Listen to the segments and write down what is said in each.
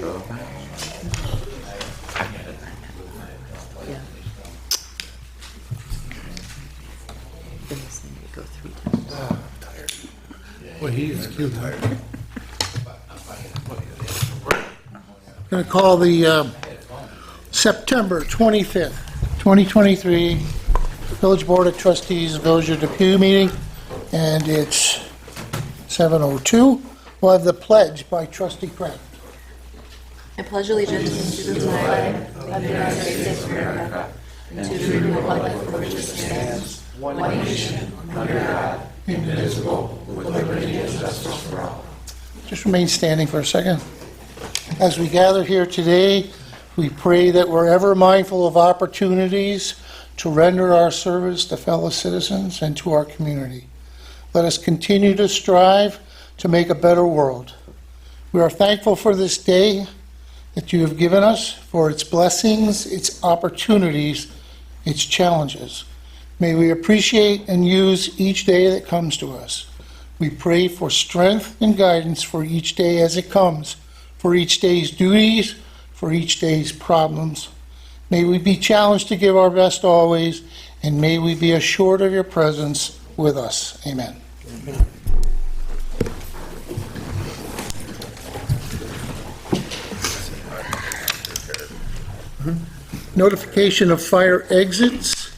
Yeah. Goodness, I need to go 3 times. Well, he is cute. Going to call the September 25th, 2023 Village Board of Trustees, Village of Depew meeting, and it's 7:02. We'll have the pledge by Trustee Kraft. I pledge allegiance to the flag of the United States of America and to the republic for which it stands, one nation, under God, indivisible, with liberty and justice for all. Just remain standing for a second. As we gather here today, we pray that we're ever mindful of opportunities to render our service to fellow citizens and to our community. Let us continue to strive to make a better world. We are thankful for this day that you have given us, for its blessings, its opportunities, its challenges. May we appreciate and use each day that comes to us. We pray for strength and guidance for each day as it comes, for each day's duties, for each day's problems. May we be challenged to give our best always, and may we be assured of your presence with us. Amen. Amen. Notification of fire exits.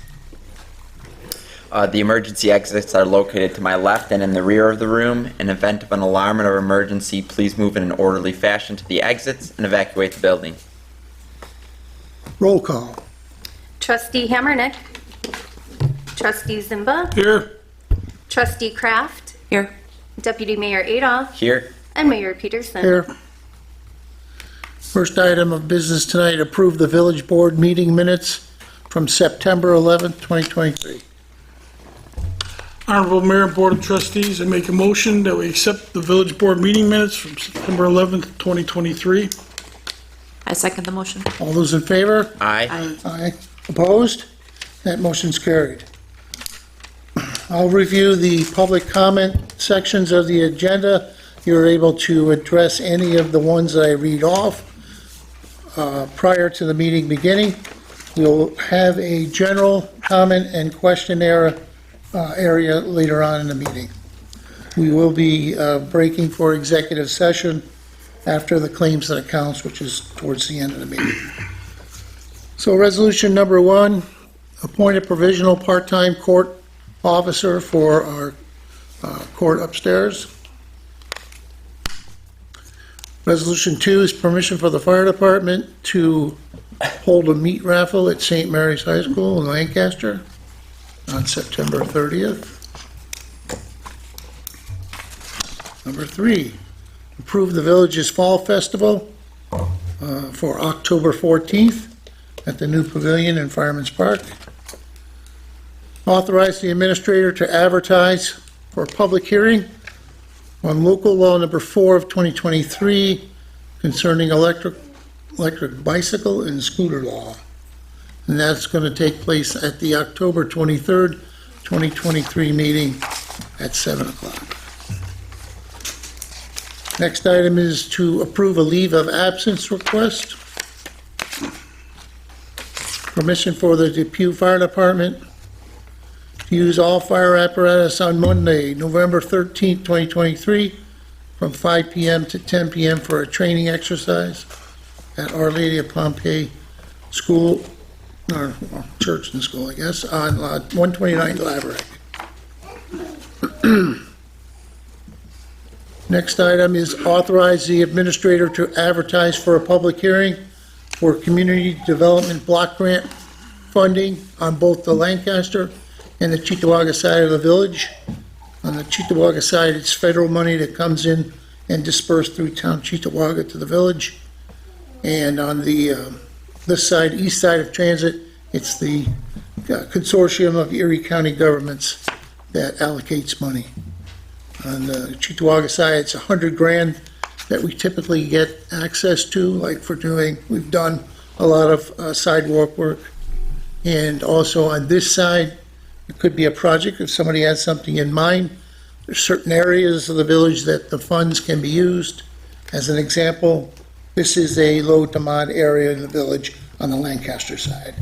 The emergency exits are located to my left and in the rear of the room. In event of an alarm or emergency, please move in an orderly fashion to the exits and evacuate the building. Roll call. Trustee Hammernick. Trustee Zimba. Here. Trustee Kraft. Here. Deputy Mayor Adolph. Here. And Mayor Peterson. Here. First item of business tonight, approve the village board meeting minutes from September 11th, 2023. Honorable Mayor and Board of Trustees, I make a motion that we accept the village board meeting minutes from September 11th, 2023. I second the motion. All those in favor? Aye. Aye. Opposed? That motion's carried. I'll review the public comment sections of the agenda. You're able to address any of the ones that I read off prior to the meeting beginning. We'll have a general comment and questionnaire area later on in the meeting. We will be breaking for executive session after the claims and accounts, which is towards the end of the meeting. So resolution number 1, appoint a provisional part-time court officer for our court upstairs. Resolution 2 is permission for the fire department to hold a meat raffle at St. Mary's High School in Lancaster on September 30th. Number 3, approve the village's fall festival for October 14th at the new pavilion in Fireman's Park. Authorize the administrator to advertise for a public hearing on local law number 4 of 2023 concerning electric bicycle and scooter law. And that's going to take place at the October 23rd, 2023 meeting at 7 o'clock. Next item is to approve a leave of absence request. Permission for the Depew Fire Department to use all fire apparatus on Monday, November 13th, 2023, from 5 p.m. to 10 p.m. for a training exercise at Our Lady of Pompeii School, or church and school, I guess, on 129 Laverick. Next item is authorize the administrator to advertise for a public hearing for community development block grant funding on both the Lancaster and the Cheektowaga side of the village. On the Cheektowaga side, it's federal money that comes in and dispersed through town Cheektowaga to the village. And on the this side, east side of transit, it's the consortium of Erie County governments that allocates money. On the Cheektowaga side, it's $100,000 that we typically get access to, like for doing, we've done a lot of sidewalk work. And also on this side, it could be a project if somebody has something in mind. There's certain areas of the village that the funds can be used. As an example, This is a low to mod area in the village on the Lancaster side.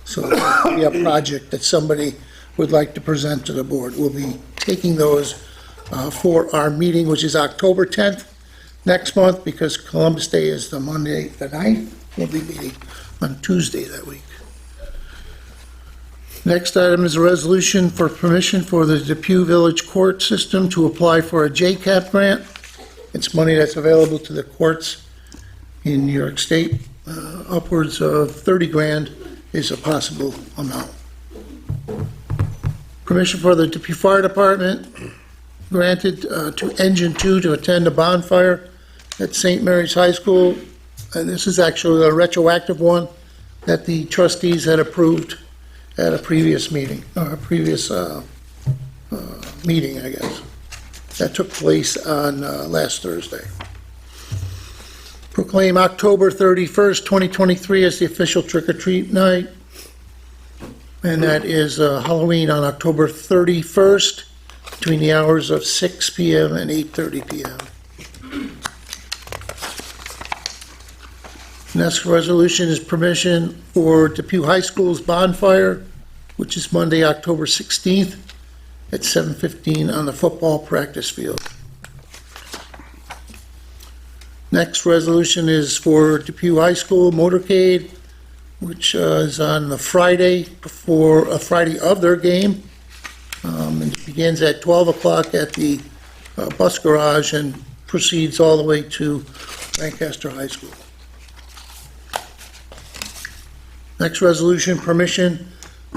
So if we have a project that somebody would like to present to the board, we'll be taking those for our meeting, which is October 10th next month, because Columbus Day is the Monday, the 9th. We'll be meeting on Tuesday that week. Next item is a resolution for permission for the Depew Village Court System to apply for a JCAP grant. It's money that's available to the courts in New York State. Upwards of 30 grand is a possible amount. Permission for the Depew Fire Department granted to Engine 2 to attend a bonfire at St. Mary's High School. And this is actually a retroactive one that the trustees had approved at a previous meeting, meeting, I guess, that took place on last Thursday. Proclaim October 31st, 2023 as the official trick-or-treat night. And that is Halloween on October 31st between the hours of 6 p.m. and 8:30 p.m. Next resolution is permission for Depew High School's bonfire, which is Monday, October 16th at 7:15 on the football practice field. Next resolution is for Depew High School motorcade, which is on the Friday before, a Friday of their game. And it begins at 12 o'clock at the bus garage and proceeds all the way to Lancaster High School. Next resolution, permission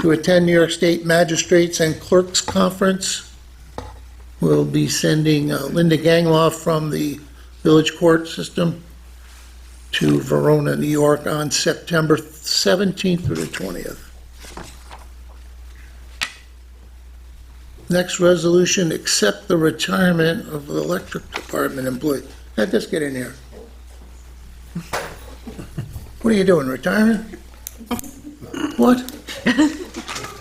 to attend New York State Magistrates and Clerks Conference. We'll be sending Linda Gangloff from the Village Court System to Verona, New York on September 17th through the 20th. Next resolution, accept the retirement of the electric department employee. Now, just get in here. What are you doing, retirement? What?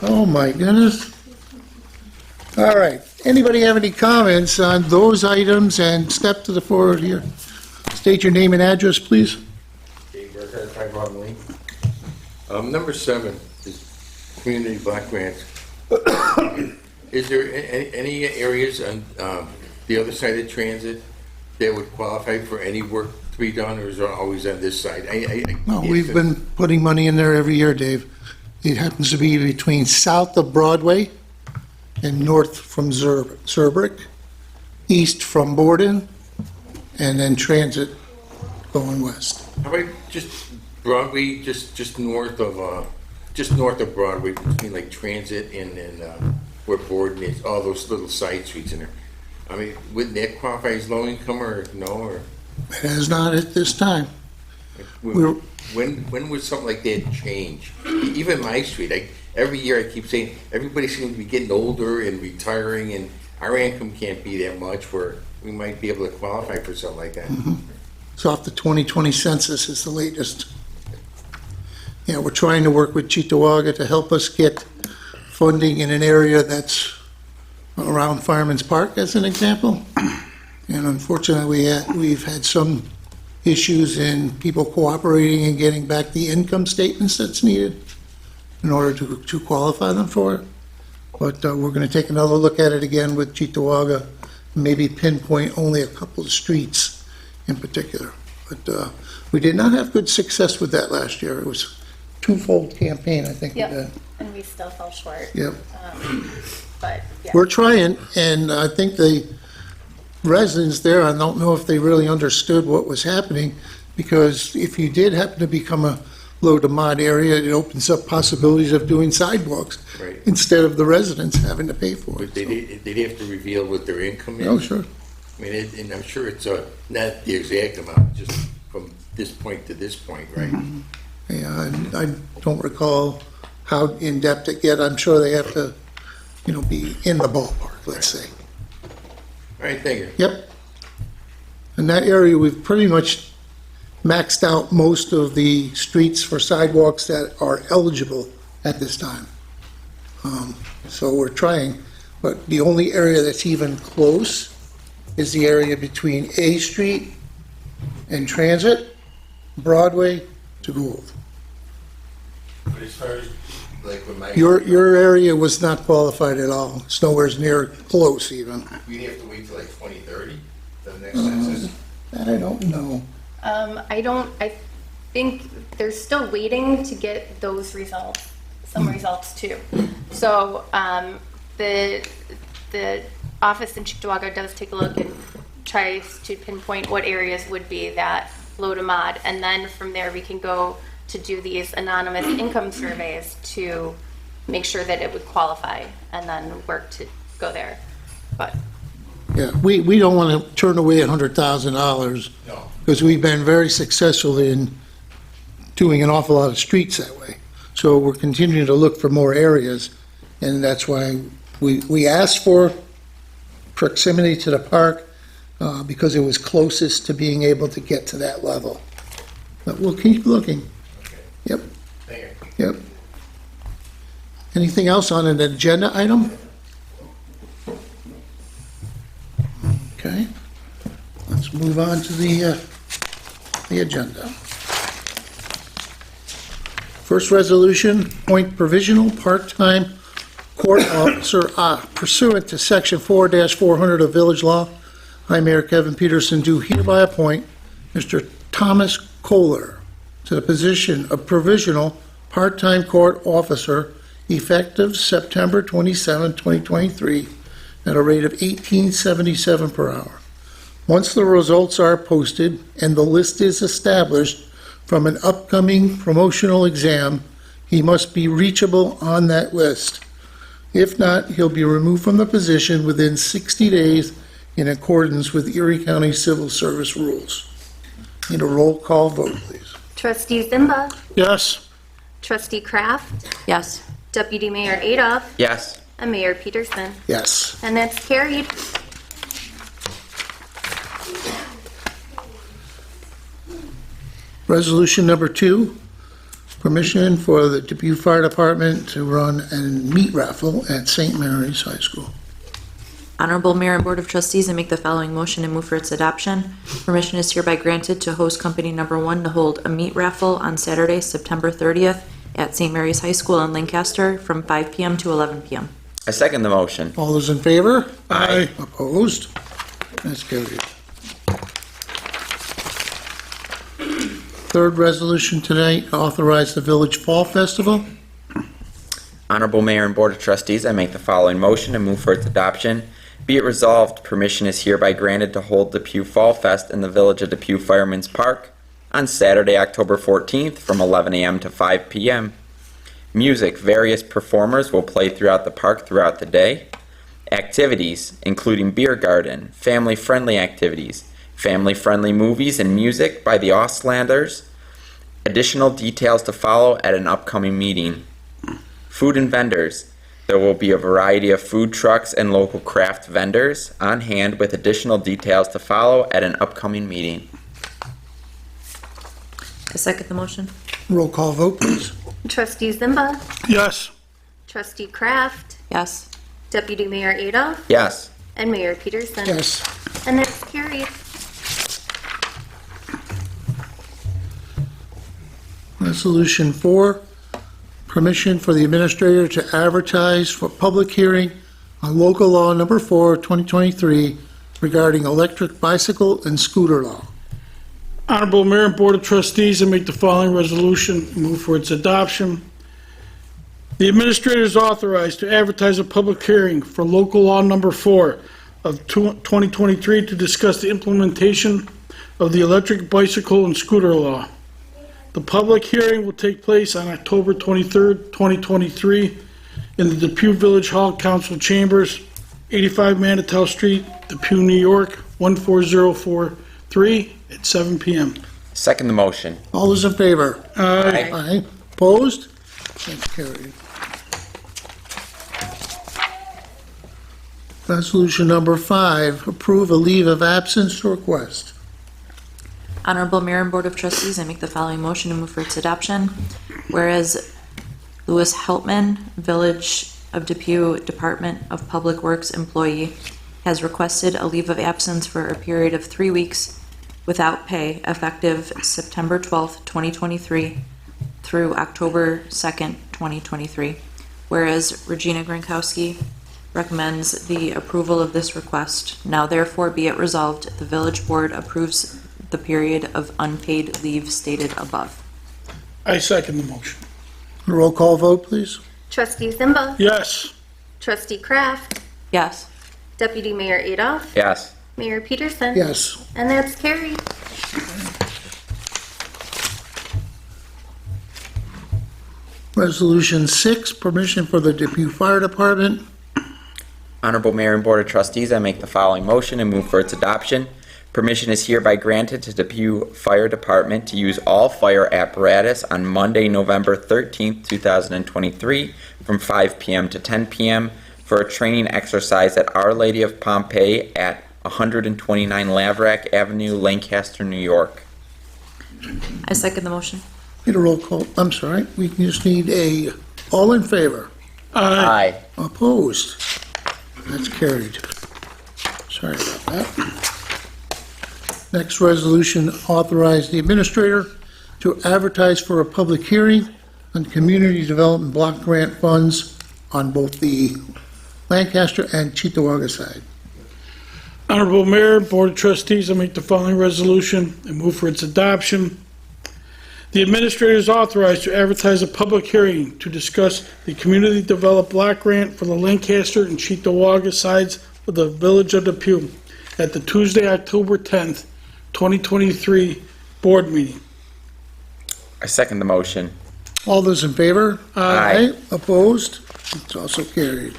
Oh, my goodness. All right. Anybody have any comments on those items? And step to the forward here. State your name and address, please. Dave Burkhardt, 5 Rotten Lane. Number 7 is community block grants. Is there any areas on the other side of transit that would qualify for any work to be done, or is it always on this side? No, we've been putting money in there every year, Dave. It happens to be between south of Broadway and north from Zurbrick, east from Borden, and then transit going west. How about just Broadway, just north of Broadway, between like transit and where Borden is, all those little side streets in there? I mean, wouldn't that qualify as low income or no? Or It has not at this time. We're- when would something like that change? Even my street, every year I keep saying everybody seems to be getting older and retiring, and our income can't be that much where we might be able to qualify for something like that. It's off the 2020 census is the latest. Yeah, we're trying to work with Cheektowaga to help us get funding in an area that's around Fireman's Park, as an example. And unfortunately, we've had some issues in people cooperating and getting back the income statements that's needed in order to qualify them for it. But we're going to take another look at it again with Cheektowaga, maybe pinpoint only a couple of streets in particular. But we did not have good success with that last year. It was a twofold campaign, I think we did. Yep, and we still fell short. Yep. But, yeah. We're trying, and I think the residents there, I don't know if they really understood what was happening, because if you did happen to become a low to mod area, it opens up possibilities of doing sidewalks Right. instead of the residents having to pay for But it. they'd have to reveal what their income is. Oh, sure. I mean, and I'm sure it's not the exact amount, just from this point to this point, right? Yeah, and I don't recall how in-depth it get. I'm sure they have to, be in the ballpark, let's say. All right, thank you. Yep. In that area, we've pretty much maxed out most of the streets for sidewalks that are eligible at this time. So we're trying, but the only area that's even close is the area between A Street and Transit, Broadway to Gould. But as far as, like, when my. Your area was not qualified at all. It's nowhere near close even. We'd have to wait till like 2030, the next census? I don't know. I think they're still waiting to get those results, some results too. So, the office in Cheektowaga does take a look and tries to pinpoint what areas would be that low to mod. And then from there, we can go to do these anonymous income surveys to make sure that it would qualify and then work to go there. But Yeah, we don't want to turn away $100,000 No. because we've been very successful in doing an awful lot of streets that way. So we're continuing to look for more areas, and that's why we asked for proximity to the park because it was closest to being able to get to that level. But we'll keep looking. Okay. Yep, Thank you. yep. Anything else on an agenda item? Okay, let's move on to the agenda. First resolution, appoint provisional part-time court officer pursuant to Section 4-400 of Village Law. I, Mayor Kevin Peterson, do hereby appoint Mr. Thomas Kohler to the position of provisional part-time court officer effective September 27, 2023, at a rate of $18.77 per hour. Once the results are posted and the list is established from an upcoming promotional exam, he must be reachable on that list. If not, he'll be removed from the position within 60 days in accordance with Erie County Civil Service rules. Need a roll call vote, please. Trustee Zimba, Yes. Trustee Kraft, Yes. Deputy Mayor Adolph, Yes. and Mayor Peterson. Yes. And that's carried. Resolution number 2, permission for the Depew Fire Department to run a meat raffle at St. Mary's High School. Honorable Mayor and Board of Trustees, I make the following motion and move for its adoption. Permission is hereby granted to host company number 1 to hold a meat raffle on Saturday, September 30th at St. Mary's High School in Lancaster from 5 p.m. to 11 p.m. I second the motion. All those in favor? Aye. Opposed? That's carried. Third resolution tonight, authorize the Village Fall Festival. Honorable Mayor and Board of Trustees, I make the following motion and move for its adoption. Be it resolved, permission is hereby granted to hold Depew Fall Fest in the Village of Depew Fireman's Park on Saturday, October 14th from 11 a.m. to 5 p.m. Music, various performers will play throughout the park throughout the day. Activities, including beer garden, family-friendly activities, family-friendly movies and music by the Ostlanders. Additional details to follow at an upcoming meeting. Food and vendors. There will be a variety of food trucks and local craft vendors on hand with additional details to follow at an upcoming meeting. I second the motion. Roll call vote, please. Trustee Zimba, Yes. Trustee Kraft, Yes. Deputy Mayor Adolph, Yes. and Mayor Peterson. Yes. And that's carried. Resolution 4, permission for the administrator to advertise for public hearing on local law number 4, 2023 regarding electric bicycle and scooter law. Honorable Mayor and Board of Trustees, I make the following resolution, move for its adoption. The administrator is authorized to advertise a public hearing for local law number 4 of 2023 to discuss the implementation of the electric bicycle and scooter law. The public hearing will take place on October 23rd, 2023 in the Depew Village Hall Council Chambers, 85 Manitou Street, Depew, New York, 14043 at 7 p.m. Second the motion. All those in favor? Aye. Aye. Opposed? That's carried. Resolution number 5, approve a leave of absence request. Honorable Mayor and Board of Trustees, I make the following motion and move for its adoption. Whereas Louis Heltman, Village of Depew Department of Public Works employee, has requested a leave of absence for a period of 3 weeks without pay effective September 12th, 2023 through October 2nd, 2023. Whereas Regina Gronkowski recommends the approval of this request. Now therefore be it resolved, the village board approves the period of unpaid leave stated above. I second the motion. Roll call vote, please. Trustee Zimba? Yes. Trustee Kraft? Yes. Deputy Mayor Adolph? Yes. Mayor Peterson? Yes. And that's carried. Resolution 6, permission for the Depew Fire Department. Honorable Mayor and Board of Trustees, I make the following motion and move for its adoption. Permission is hereby granted to Depew Fire Department to use all fire apparatus on Monday, November 13th, 2023, from 5 p.m. to 10 p.m. for a training exercise at Our Lady of Pompeii at 129 Laverack Avenue, Lancaster, New York. I second the motion. Need a roll call, I'm sorry, we just need a, all in favor? Aye. Aye. Opposed? That's carried. Sorry about that. Next resolution, authorize the administrator to advertise for a public hearing on community development block grant funds on both the Lancaster and Cheektowaga side. Honorable Mayor, Board of Trustees, I make the following resolution and move for its adoption. The administrator is authorized to advertise a public hearing to discuss the Community Developed Block Grant for the Lancaster and Cheektowaga sides of the Village of Depew at the Tuesday, October 10th, 2023 board meeting. I second the motion. All those in favor? Aye. Opposed? It's also carried.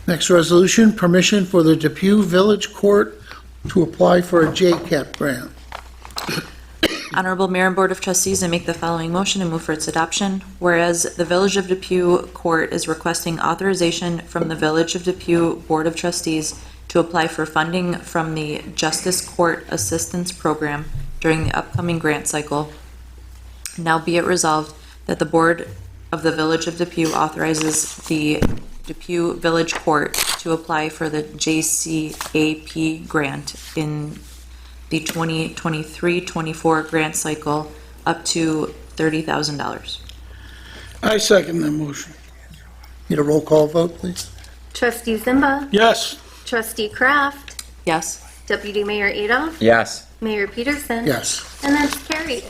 Next resolution, permission for the Depew Village Court to apply for a JCAP grant. Honorable Mayor and Board of Trustees, I make the following motion and move for its adoption. Whereas the Village of Depew Court is requesting authorization from the Village of Depew Board of Trustees to apply for funding from the Justice Court Assistance Program during the upcoming grant cycle. Now be it resolved that the Board of the Village of Depew authorizes the Depew Village Court to apply for the JCAP grant in the 2023-24 grant cycle up to $30,000. I second that motion. Need a roll call vote, please? Trustee Zimba? Yes. Trustee Kraft? Yes. Deputy Mayor Adolph? Yes. Mayor Peterson? Yes. And that's carried.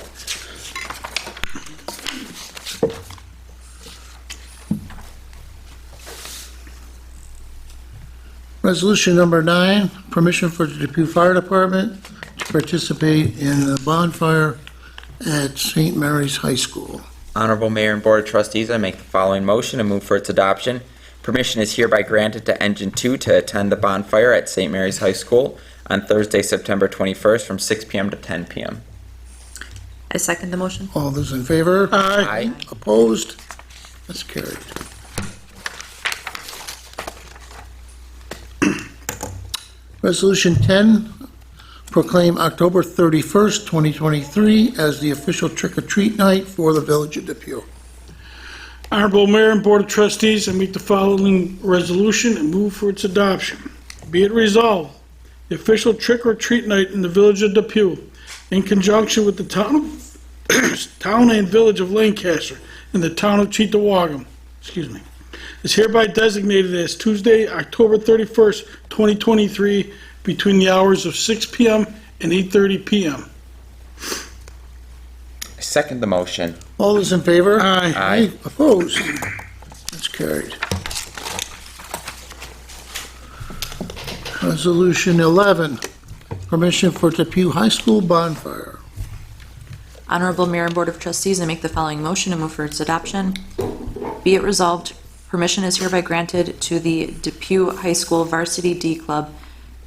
Resolution number 9, permission for the Depew Fire Department to participate in the bonfire at St. Mary's High School. Honorable Mayor and Board of Trustees, I make the following motion and move for its adoption. Permission is hereby granted to Engine 2 to attend the bonfire at St. Mary's High School on Thursday, September 21st from 6 p.m. to 10 p.m. I second the motion. All those in favor? Aye. Opposed? That's carried. Resolution 10, proclaim October 31st, 2023 as the official trick-or-treat night for the Village of Depew. Honorable Mayor and Board of Trustees, I make the following resolution and move for its adoption. Be it resolved, the official trick-or-treat night in the Village of Depew, in conjunction with the town and Village of Lancaster and the town of Cheektowaga, is hereby designated as Tuesday, October 31st, 2023, between the hours of 6 p.m. and 8:30 p.m. I second the motion. All those in favor? Aye. Aye. Opposed? That's carried. Resolution 11, permission for Depew High School bonfire. Honorable Mayor and Board of Trustees, I make the following motion and move for its adoption. Be it resolved, permission is hereby granted to the Depew High School Varsity D Club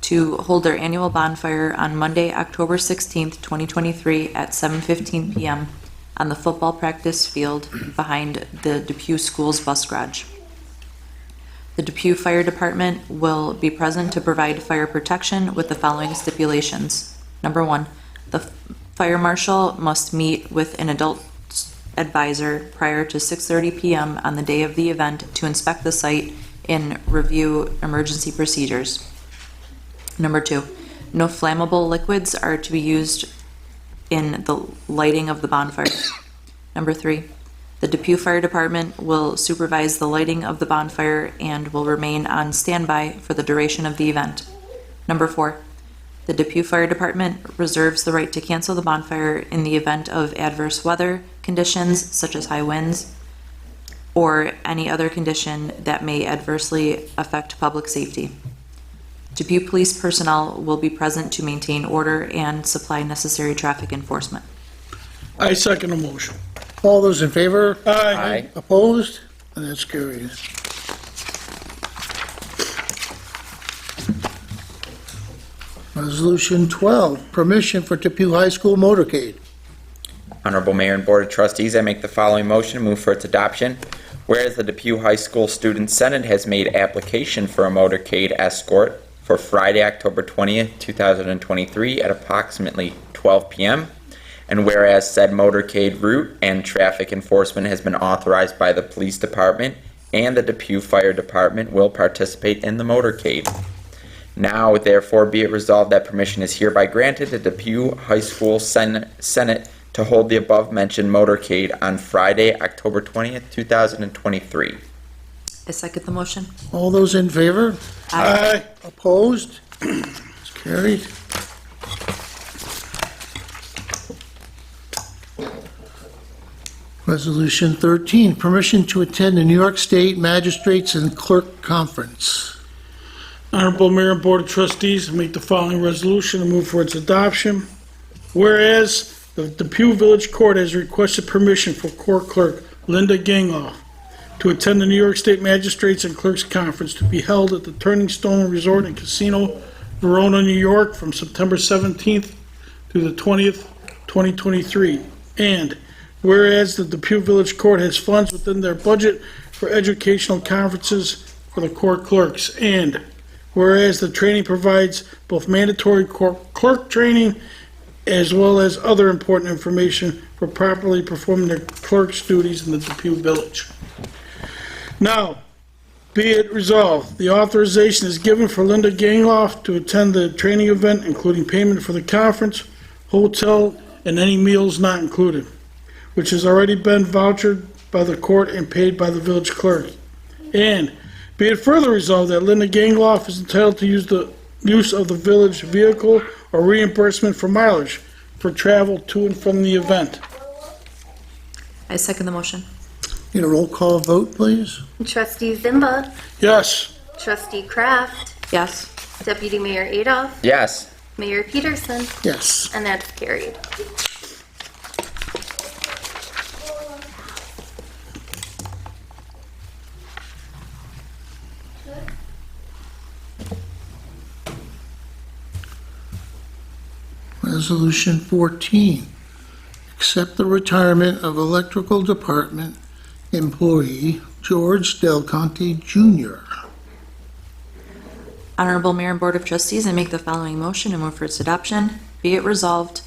to hold their annual bonfire on Monday, October 16th, 2023 at 7:15 p.m. on the football practice field behind the Depew School's bus garage. The Depew Fire Department will be present to provide fire protection with the following stipulations. Number 1, the fire marshal must meet with an adult advisor prior to 6:30 p.m. on the day of the event to inspect the site and review emergency procedures. Number 2, no flammable liquids are to be used in the lighting of the bonfire. Number 3, the Depew Fire Department will supervise the lighting of the bonfire and will remain on standby for the duration of the event. Number 4, the Depew Fire Department reserves the right to cancel the bonfire in the event of adverse weather conditions such as high winds or any other condition that may adversely affect public safety. Depew police personnel will be present to maintain order and supply necessary traffic enforcement. I second the motion. All those in favor? Aye. Opposed? And that's carried. Resolution 12, permission for Depew High School motorcade. Honorable Mayor and Board of Trustees, I make the following motion and move for its adoption. Whereas the Depew High School Student Senate has made application for a motorcade escort for Friday, October 20th, 2023 at approximately 12 p.m. And whereas said motorcade route and traffic enforcement has been authorized by the Police Department and the Depew Fire Department will participate in the motorcade. Now, therefore, be it resolved that permission is hereby granted to Depew High School Senate to hold the above-mentioned motorcade on Friday, October 20th, 2023. I second the motion. All those in favor? Aye. Opposed? It's carried. Resolution 13, permission to attend the New York State Magistrates and Clerk Conference. Honorable Mayor and Board of Trustees, make the following resolution and move for its adoption. Whereas the Depew Village Court has requested permission for Court Clerk Linda Gangloff to attend the New York State Magistrates and Clerks Conference to be held at the Turning Stone Resort and Casino, Verona, New York, from September 17th through the 20th, 2023. And whereas the Depew Village Court has funds within their budget for educational conferences for the court clerks. And whereas the training provides both mandatory court clerk training as well as other important information for properly performing their clerk's duties in the Depew Village. Now, be it resolved, the authorization is given for Linda Gangloff to attend the training event, including payment for the conference, hotel, and any meals not included, which has already been vouchered by the court and paid by the village clerk. And be it further resolved that Linda Gangloff is entitled to use the use of the village vehicle or reimbursement for mileage for travel to and from the event. I second the motion. Need a roll call vote, please? Trustee Zimba, Yes. Trustee Kraft, Yes. Deputy Mayor Adolph, Yes. Mayor Peterson, Yes. and that's carried. Resolution 14, accept the retirement of Electrical Department employee George Del Conte Jr. Honorable Mayor and Board of Trustees, I make the following motion and move for its adoption. Be it resolved,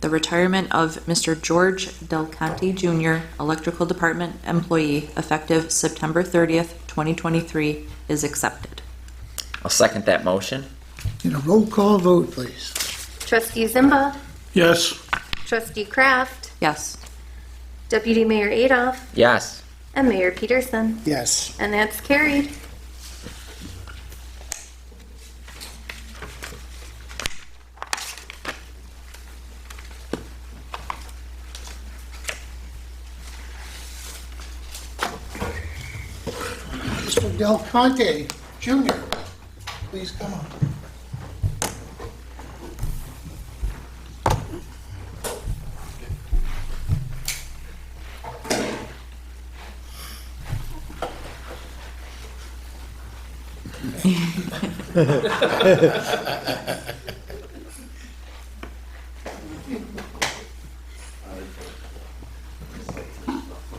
the retirement of Mr. George Del Conte Jr., Electrical Department employee, effective September 30th, 2023, is accepted. I'll second that motion. Need a roll call vote, please? Trustee Zimba, Yes. Trustee Kraft, Yes. Deputy Mayor Adolph, Yes. and Mayor Peterson, Yes. and that's carried. Mr. Del Conte Jr., please come on.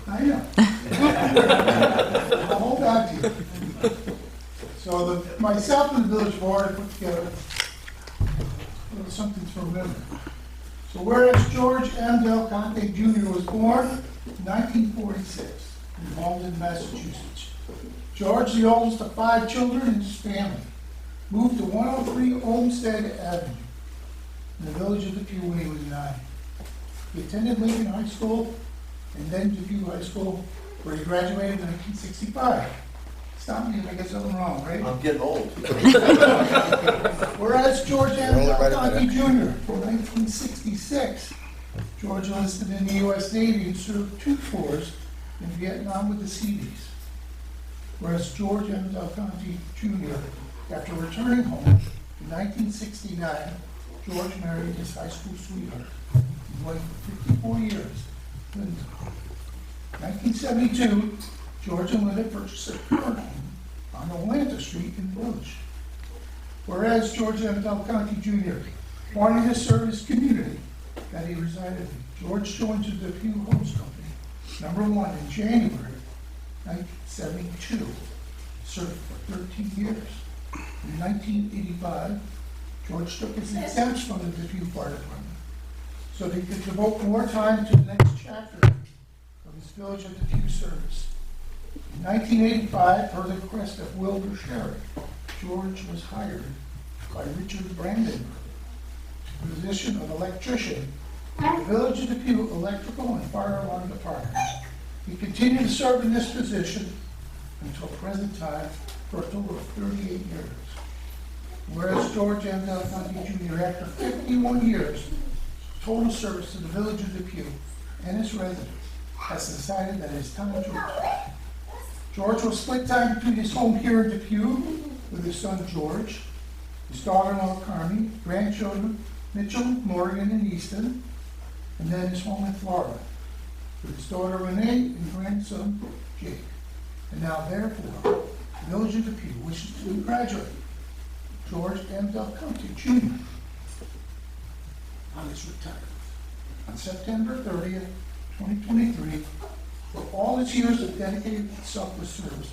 I know. I'll hold on to you. So myself and the village board put together something to remember. So whereas George M. Del Conte Jr. was born in 1946 in Malden, Massachusetts, George, the oldest of 5 children in his family, moved to 103 Olmsted Avenue in the village of Depew when he was 9. He attended Lincoln High School and then Depew High School, where he graduated in 1965. Stop me if I get something wrong, right? I'm getting old. Whereas George M. Delconte Jr. from 1966, George enlisted in the U.S. Navy and served 2 tours in Vietnam with the Seabees. Whereas George M. Delconte Jr., after returning home in 1969, George married his high school sweetheart. He went for 54 years. In 1972, George and Linda purchased a current home on Atlanta Street in the village. Whereas George M. Delconte Jr. wanted to serve his community that he resided in, George joined the Depew Homes Company, #1, in January 1972, served for 13 years. In 1985, George took his exempts from the Depew Fire Department so that he could devote more time to the next chapter of his village of Depew service. In 1985, per the request of Wilbur Sherrick, George was hired by Richard Brandenburg to the position of electrician in the village of Depew Electrical and Fire Alarm Department. He continued to serve in this position until present time for a total of 38 years. Whereas George M. Delconte Jr., after 51 years of total service to the village of Depew and its residents, has decided that it is time to retire. George will split time between his home here in Depew with his son George, his daughter-in-law Carmi, grandchildren Mitchell, Morgan, and Easton, and then his home in Florida with his daughter Renee and grandson Jake. And now, therefore, the village of Depew wishes to congratulate George M. Delconte Jr. on his retirement on September 30th, 2023, for all his years of dedicated selfless service.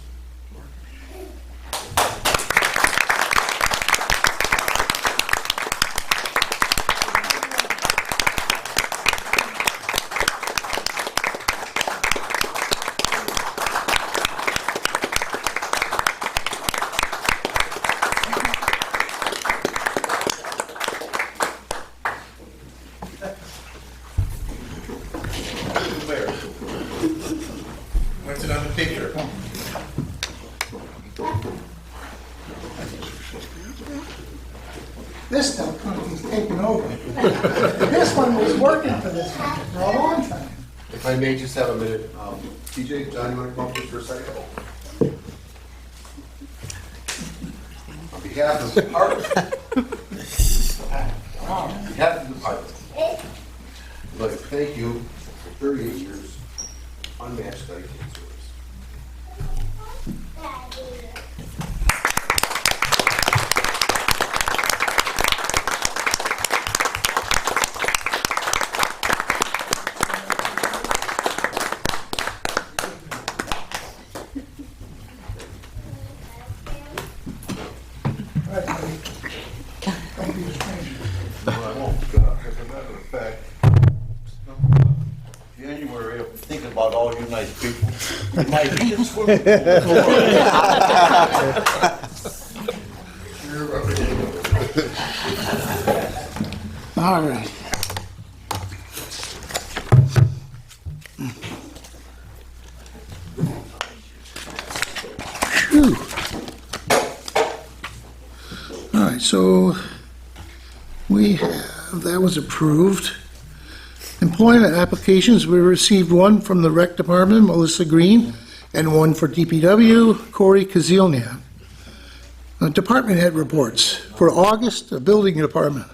What's it on the picture? This Delconte's taken over. This one was working for this one for a long time. If I may just have a minute, TJ, John, you want to come up just for a second? On behalf of the department, I'd like to thank you for 38 years unmatched dedicated service. All right, buddy. Don't be a stranger. Well, I won't. As a matter of fact, January, I'm thinking about all you nice people. My kids were. All right. Phew. All right, so we have, that was approved. Employment applications, we received one from the Rec Department, Melissa Green, and one for DPW, Corey Kazilnian. Department head reports. For August, the Building Department.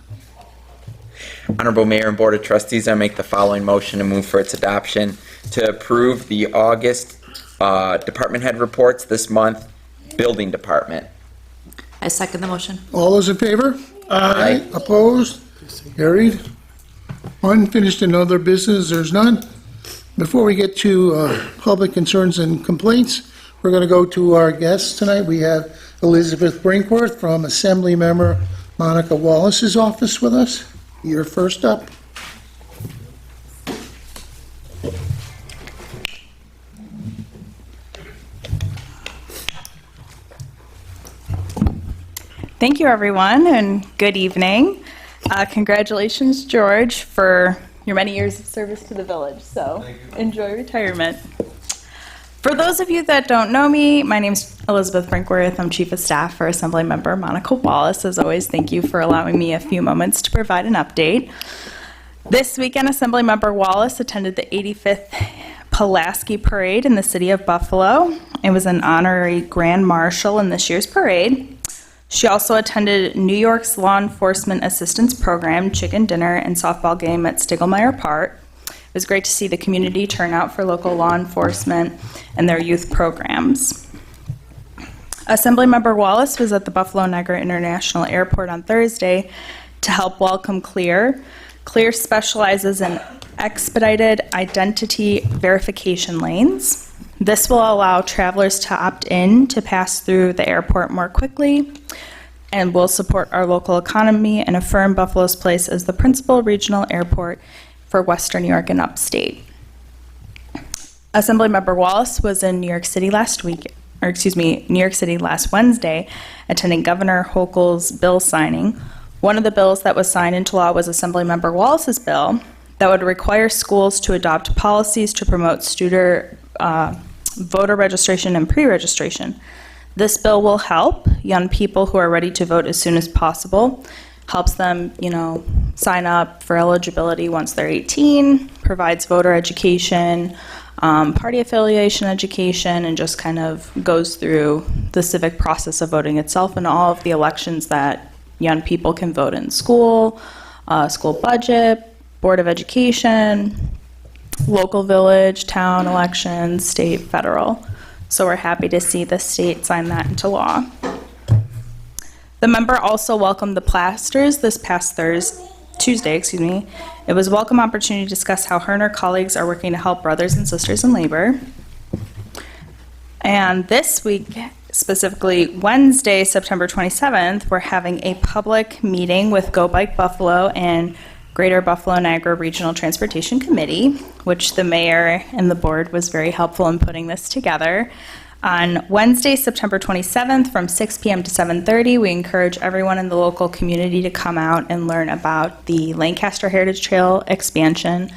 Honorable Mayor and Board of Trustees, I make the following motion to move for its adoption to approve the August department head reports this month, Building Department. I second the motion. All those in favor? Aye. Opposed? Carried. Unfinished and other business, there's none. Before we get to public concerns and complaints, we're going to go to our guests tonight. We have Elizabeth Brinkworth from Assemblymember Monica Wallace's office with us. You're first up. Thank you, everyone, and good evening. Congratulations, George, for your many years of service to the village. So enjoy retirement. For those of you that don't know me, my name's Elizabeth Brinkworth. I'm Chief of Staff for Assemblymember Monica Wallace. As always, thank you for allowing me a few moments to provide an update. This weekend, Assemblymember Wallace attended the 85th Pulaski Parade in the city of Buffalo and was an honorary Grand Marshal in this year's parade. She also attended New York's Law Enforcement Assistance Program, chicken dinner, and softball game at Stiglmeyer Park. It was great to see the community turn out for local law enforcement and their youth programs. Assemblymember Wallace was at the Buffalo Niagara International Airport on Thursday to help welcome Clear. Clear specializes in expedited identity verification lanes. This will allow travelers to opt in to pass through the airport more quickly and will support our local economy and affirm Buffalo's place as the principal regional airport for Western New York and upstate. Assemblymember Wallace was in New York City last Wednesday, attending Governor Hochul's bill signing. One of the bills that was signed into law was Assemblymember Wallace's bill that would require schools to adopt policies to promote student voter registration and pre-registration. This bill will help young people who are ready to vote as soon as possible, helps them, sign up for eligibility once they're 18, provides voter education, party affiliation education, and just kind of goes through the civic process of voting itself and all of the elections that young people can vote in: school, school budget, Board of Education, local village, town elections, state, federal. So we're happy to see the state sign that into law. The member also welcomed the plasters this past Tuesday. It was a welcome opportunity to discuss how her and her colleagues are working to help brothers and sisters in labor. And this week, specifically Wednesday, September 27th, we're having a public meeting with Go Bike Buffalo and Greater Buffalo Niagara Regional Transportation Committee, which the mayor and the board was very helpful in putting this together. On Wednesday, September 27th, from 6 p.m. to 7:30, we encourage everyone in the local community to come out and learn about the Lancaster Heritage Trail expansion,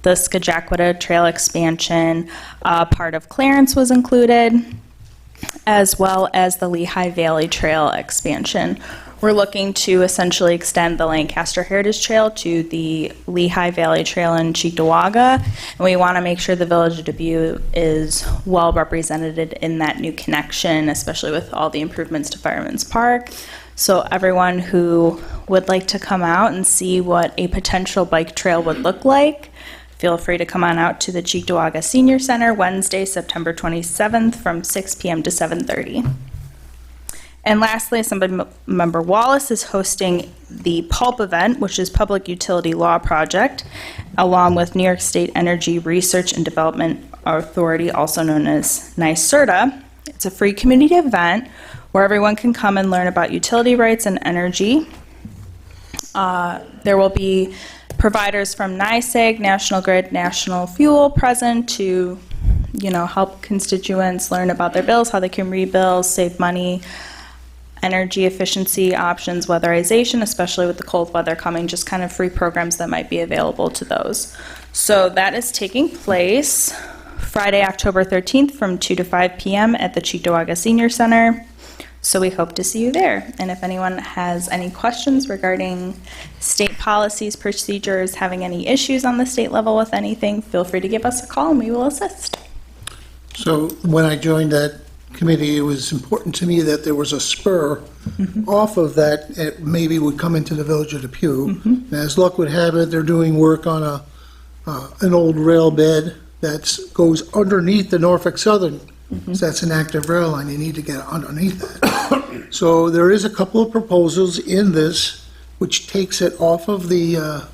the Skajakwita Trail expansion, part of Clarence was included, as well as the Lehigh Valley Trail expansion. We're looking to essentially extend the Lancaster Heritage Trail to the Lehigh Valley Trail in Cheektowaga, and we want to make sure the Village of Depew is well represented in that new connection, especially with all the improvements to Fireman's Park. So everyone who would like to come out and see what a potential bike trail would look like, feel free to come on out to the Cheektowaga Senior Center Wednesday, September 27th from 6 p.m. to 7:30. And lastly, Assemblymember Wallace is hosting the PULP event, which is Public Utility Law Project, along with New York State Energy Research and Development Authority, also known as NYSERDA. It's a free community event where everyone can come and learn about utility rights and energy. There will be providers from NYSEG, National Grid, National Fuel present to, help constituents learn about their bills, how they can rebill, save money, energy efficiency options, weatherization, especially with the cold weather coming, just kind of free programs that might be available to those. So that is taking place Friday, October 13th from 2 to 5 p.m. at the Cheektowaga Senior Center. So we hope to see you there. And if anyone has any questions regarding state policies, procedures, having any issues on the state level with anything, feel free to give us a call and we will assist. So when I joined that committee, it was important to me that there was a spur off of that. It maybe would come into the Village of Depew. And as luck would have it, they're doing work on an old rail bed that goes underneath the Norfolk Southern. So that's an active rail line. You need to get underneath that. So there is a couple of proposals in this which takes it off of the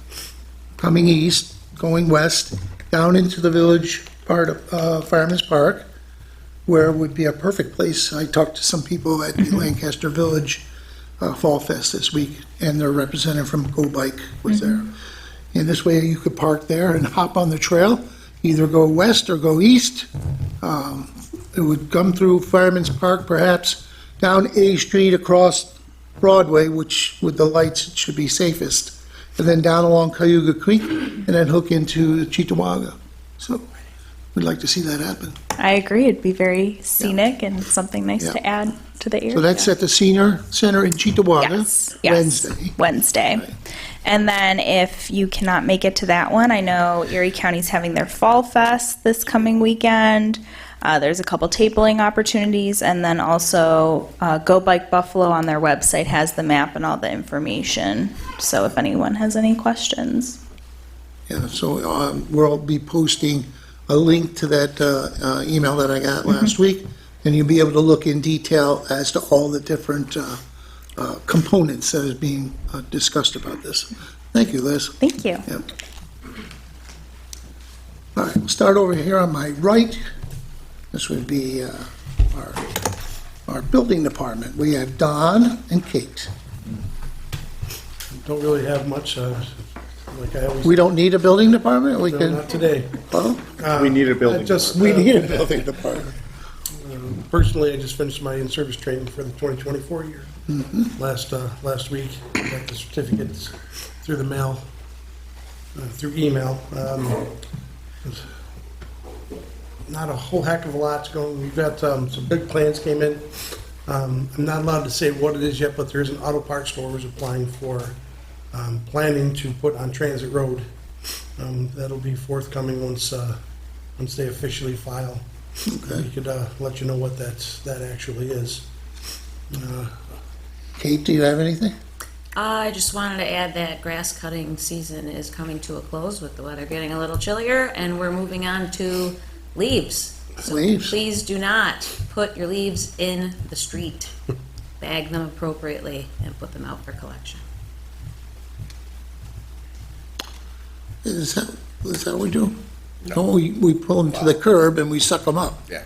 coming east, going west, down into the village part of Fireman's Park, where it would be a perfect place. I talked to some people at the Lancaster Village Fall Fest this week, and their representative from Go Bike was there. And this way you could park there and hop on the trail, either go west or go east. It would come through Fireman's Park, perhaps down A Street, across Broadway, which with the lights it should be safest, and then down along Cayuga Creek, and then hook into Cheektowaga. So we'd like to see that happen. I agree. It'd be very scenic and something nice Yeah. to add to the area. So that's at the Senior Center in Cheektowaga, Yes, yes. Wednesday. Wednesday. Right. And then if you cannot make it to that one, I know Erie County's having their Fall Fest this coming weekend. There's a couple tabling opportunities, and then also Go Bike Buffalo on their website has the map and all the information. So if anyone has any questions. Yeah, so we'll be posting a link to that email that I got last week, and you'll be able to look in detail as to all the different components that is being discussed about this. Thank you, Liz. Thank you. Yep. All right, we'll start over here on my right. This would be our building department. We have Don and Kate. Don't really have much, like I always. We don't need a building department? We No, can, not today. well, We need a building I just, we need a building department. personally, I just finished my in-service training for the 2024 year. Mm-hmm. Last week, got the certificates through the mail, through email. Not a whole heck of a lot's going. We've got some big plans came in. I'm not allowed to say what it is yet, but there is an auto parts store who's applying for planning to put on Transit Road. That'll be forthcoming once they officially file. Okay. We could let you know what that actually is. Kate, do you have anything? I just wanted to add that grass cutting season is coming to a close with the weather getting a little chillier, and we're moving on to leaves. So Leaves. please do not put your leaves in the street. Bag them appropriately and put them out for collection. Is that what we do? No, we pull them to the curb and we suck them up. Yeah,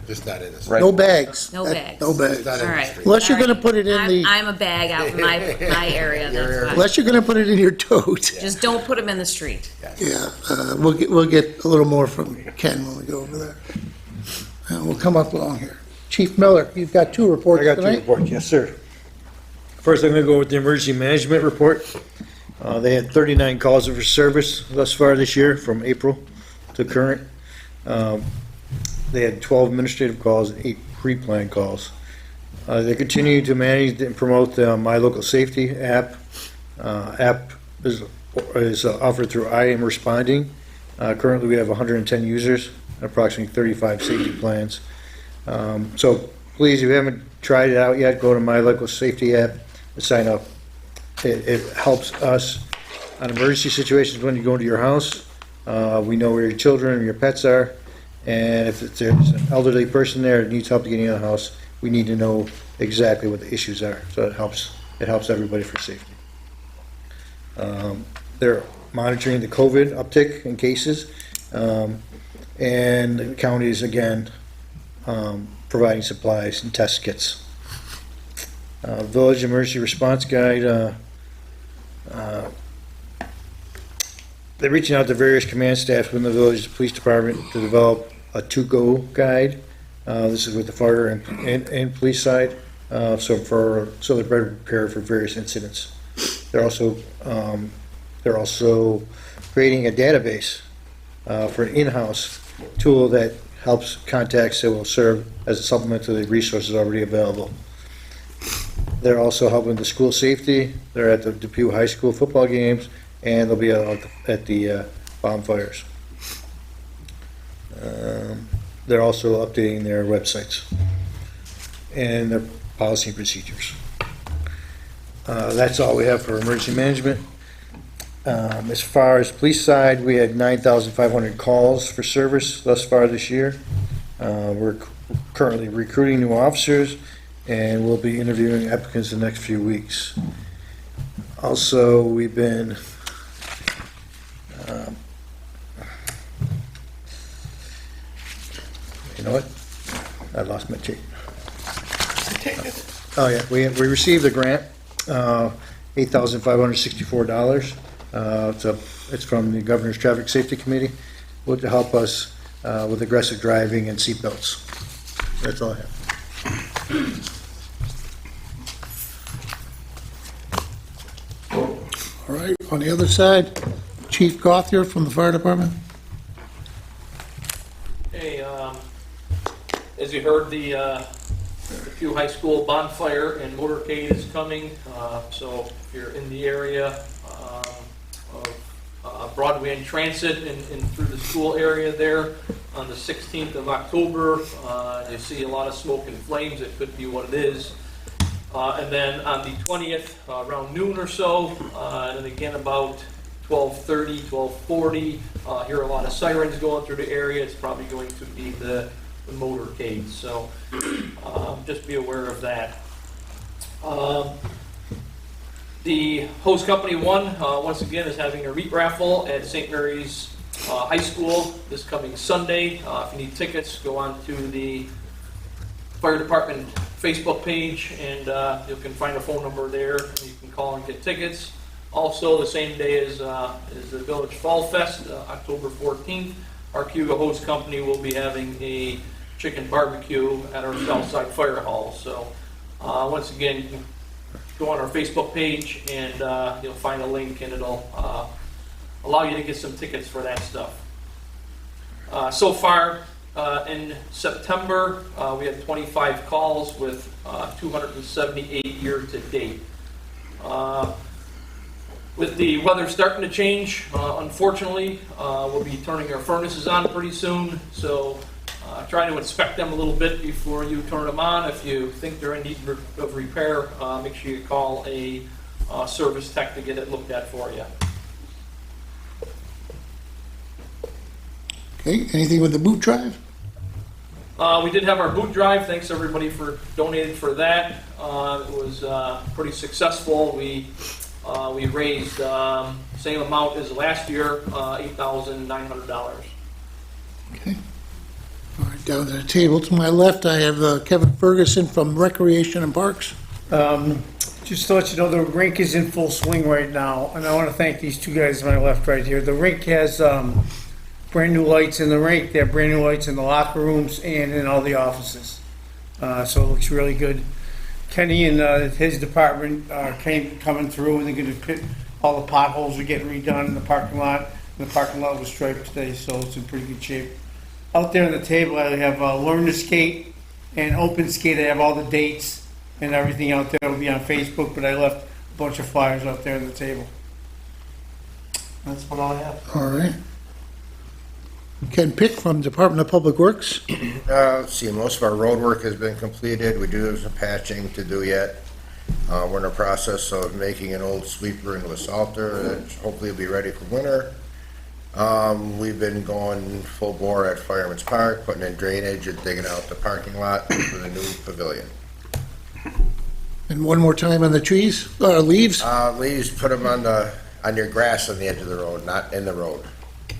just not in this. No bags. No bags. No bags. Not All in the right. street. Unless you're gonna Sorry. put it in the, I'm a bag out in my area, that's why. unless you're gonna put it in your tote. Just don't put them in the street. Yeah, we'll get a little more from Ken when we go over there. We'll come up along here. Chief Miller, you've got two reports I got two tonight? reports, yes, sir. First, I'm going to go with the emergency management report. They had 39 calls for service thus far this year, from April to current. They had 12 administrative calls and 8 pre-planned calls. They continue to manage and promote the My Local Safety app. App is offered through I Am Responding. Currently, we have 110 users, approximately 35 safety plans. So please, if you haven't tried it out yet, go to My Local Safety app and sign up. It helps us on emergency situations when you go into your house. We know where your children and your pets are, and if there's an elderly person there that needs help getting in the house, we need to know exactly what the issues are. So it helps everybody for safety. They're monitoring the COVID uptick in cases, and the county is again providing supplies and test kits. Village Emergency Response Guide, they're reaching out to various command staffs within the village police department to develop a to-go guide. This is with the fire and police side, so they're better prepared for various incidents. They're also creating a database for an in-house tool that helps contacts that will serve as a supplement to the resources already available. They're also helping the school safety. They're at the Depew High School football games, and they'll be at the bonfires. They're also updating their websites and their policy and procedures. That's all we have for emergency management. As far as police side, we had 9,500 calls for service thus far this year. We're currently recruiting new officers, and we'll be interviewing applicants in the next few weeks. Also, we've been you know what? I lost my tape. Oh, yeah, we received a grant, $8,564. It's from the Governor's Traffic Safety Committee, to help us with aggressive driving and seatbelts. That's all I have. All right, on the other side, Chief Gothier from the Fire Department. Hey, as you heard, the Depew High School bonfire and motorcade is coming. So if you're in the area of Broadway and Transit and through the school area there on the 16th of October, you see a lot of smoke and flames. It could be what it is. And then on the 20th, around noon or so, and again about 12:30, 12:40, hear a lot of sirens going through the area. It's probably going to be the motorcade, so just be aware of that. The host company one, once again, is having a REIT raffle at St. Mary's High School this coming Sunday. If you need tickets, go on to the Fire Department Facebook page, and you can find a phone number there. You can call and get tickets. Also, the same day as the Village Fall Fest, October 14th, our Cuba host company will be having a chicken barbecue at our Southside Fire Hall. So, once again, you can go on our Facebook page and you'll find a link, and it'll allow you to get some tickets for that stuff. So far, in September, we had 25 calls with 278 year to date. With the weather starting to change, unfortunately, we'll be turning our furnaces on pretty soon, so try to inspect them a little bit before you turn them on. If you think they're in need of repair, make sure you call a service tech to get it looked at for you. Okay, anything with the boot drive? We did have our boot drive. Thanks everybody for donating for that. It was pretty successful. We raised same amount as last year, $8,900. Okay. All right, down to the table to my left, I have Kevin Ferguson from Recreation and Parks. Just to let you know, the rink is in full swing right now, and I want to thank these two guys on my left right here. The rink has brand new lights in the rink. They have brand new lights in the locker rooms and in all the offices. So it looks really good. Kenny and his department coming through, and they're going to put all the potholes are getting redone in the parking lot. And the parking lot was striped today, so it's in pretty good shape. Out there on the table, I have Learn to Skate and Open Skate. I have all the dates and everything out there. It'll be on Facebook, but I left a bunch of flyers out there on the table. That's what I have. All right. Ken Pick from Department of Public Works. Let's see, most of our road work has been completed. We do have some patching to do yet. We're in the process of making an old sweeper into a salter that hopefully will be ready for winter. We've been going full bore at Fireman's Park, putting in drainage and digging out the parking lot for the new pavilion. And one more time on the trees, leaves, Leaves, put them on your grass on the edge of the road, not in the road.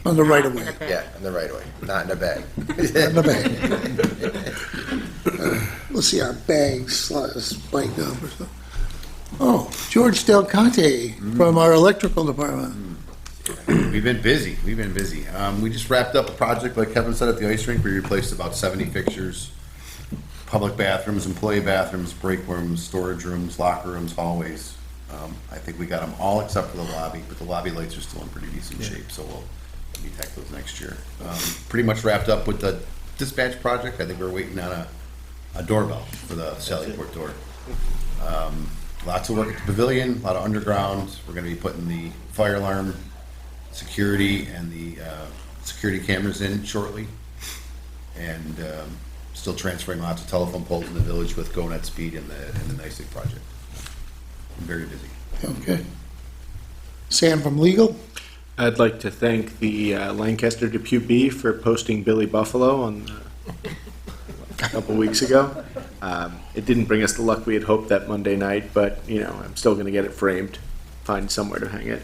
on the right of way. Yeah, in the right of way, not in the bag. In the bag. Let's see our bags spiked up or something. Oh, George Del Conte from our electrical department. We've been busy. We just wrapped up a project, like Kevin said, at the ice rink. We replaced about 70 fixtures, public bathrooms, employee bathrooms, break rooms, storage rooms, locker rooms, hallways. I think we got them all except for the lobby, but the lobby lights are still in pretty decent shape, so we'll detect those next year. Pretty much wrapped up with the dispatch project. I think we're waiting on a doorbell for the Sallyport door. Lots of work at the pavilion, a lot of underground. We're going to be putting the fire alarm, security, and the security cameras in shortly. And still transferring lots of telephone poles in the village with GoNet Speed and the NICIG project. I'm very busy. Okay. Sam from Legal. I'd like to thank the Lancaster Depew Bee for posting Billy Buffalo on a couple weeks ago. It didn't bring us the luck we had hoped that Monday night, but I'm still going to get it framed, find somewhere to hang it.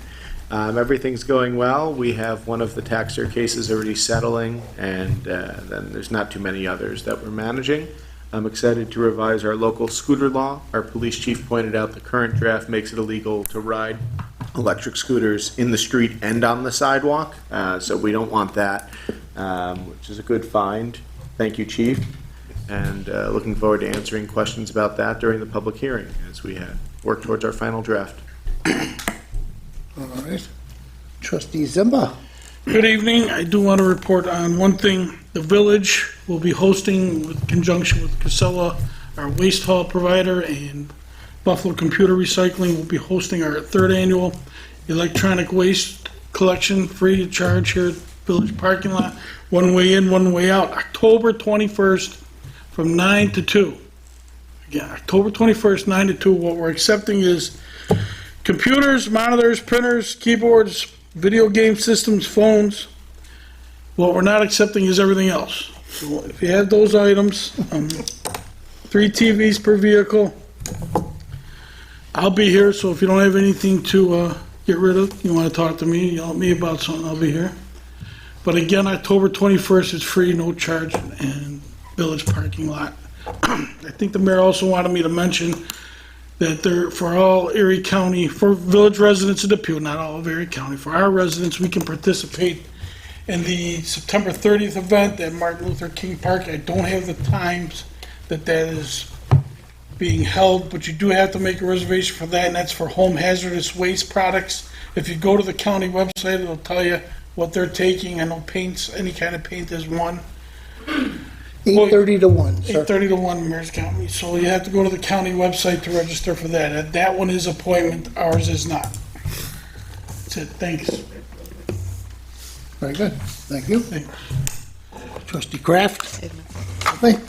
Everything's going well. We have one of the taxer cases already settling, and then there's not too many others that we're managing. I'm excited to revise our local scooter law. Our police chief pointed out the current draft makes it illegal to ride electric scooters in the street and on the sidewalk, so we don't want that, which is a good find. Thank you, Chief, and looking forward to answering questions about that during the public hearing as we work towards our final draft. All right. Trustee Zimba. Good evening. I do want to report on one thing. The village will be hosting, with conjunction with Casella, our waste haul provider, and Buffalo Computer Recycling will be hosting our third annual electronic waste collection, free of charge here at Village Parking Lot. One way in, one way out, October 21st from 9 to 2. Again, October 21st, 9 to 2. What we're accepting is computers, monitors, printers, keyboards, video game systems, phones. What we're not accepting is everything else. So if you have those items, 3 TVs per vehicle, I'll be here, so if you don't have anything to get rid of, you want to talk to me, yell at me about something, I'll be here. But again, October 21st is free, no charge, and village parking lot. I think the mayor also wanted me to mention that there, for all Erie County, for village residents of Depew, not all of Erie County, for our residents, we can participate in the September 30th event at Martin Luther King Park. I don't have the times that is being held, but you do have to make a reservation for that, and that's for home hazardous waste products. If you go to the county website, it'll tell you what they're taking. I know paints, any kind of paint is one. 8:30 to 1, sir. 8:30 to 1, Mayor's County. So you have to go to the county website to register for that. That one is appointment, ours is not. That's it, thanks. Very good. Thank you. Trustee Kraft. Okay.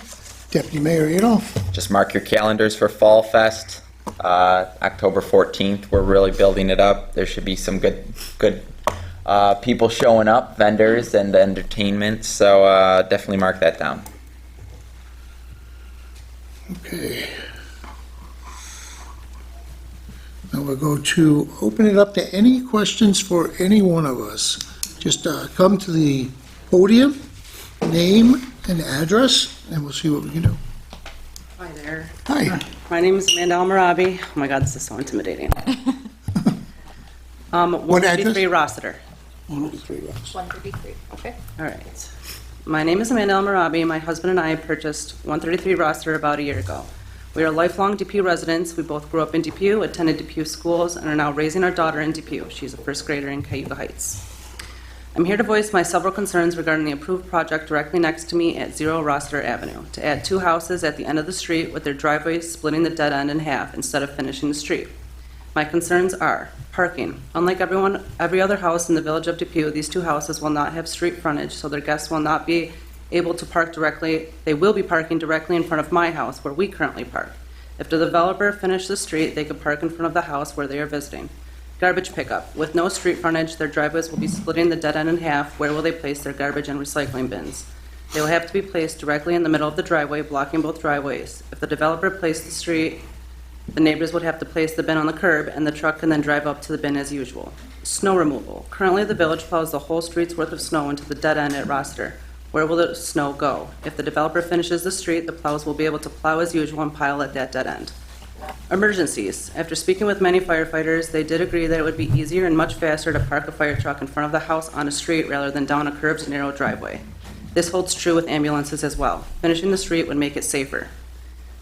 Deputy Mayor Adolph. Just mark your calendars for Fall Fest, October 14th. We're really building it up. There should be some good people showing up, vendors and entertainment, so definitely mark that down. Okay. Now we'll go to open it up to any questions for any one of us. Just come to the podium, name and address, and we'll see what we can do. Hi there. Hi. My name is Amanda Almarabi. Oh my God, this is so intimidating. What address? 133 Rossiter. 133, okay. All right. My name is Amanda Almarabi. My husband and I purchased 133 Rossiter about a year ago. We are lifelong Depew residents. We both grew up in Depew, attended Depew schools, and are now raising our daughter in Depew. She's a first grader in Cayuga Heights. I'm here to voice my several concerns regarding the approved project directly next to me at 0 Rossiter Avenue, to add 2 houses at the end of the street with their driveways splitting the dead end in half instead of finishing the street. My concerns are parking. Unlike every other house in the village of Depew, these 2 houses will not have street frontage, so their guests will not be able to park directly. They will be parking directly in front of my house where we currently park. If the developer finished the street, they could park in front of the house where they are visiting. Garbage pickup. With no street frontage, their driveways will be splitting the dead end in half. Where will they place their garbage and recycling bins? They will have to be placed directly in the middle of the driveway, blocking both driveways. If the developer placed the street, the neighbors would have to place the bin on the curb, and the truck can then drive up to the bin as usual. Snow removal. Currently, the village plows the whole street's worth of snow into the dead end at Rossiter. Where will the snow go? If the developer finishes the street, the plows will be able to plow as usual and pile at that dead end. Emergencies. After speaking with many firefighters, they did agree that it would be easier and much faster to park a fire truck in front of the house on a street rather than down a curb's narrow driveway. This holds true with ambulances as well. Finishing the street would make it safer.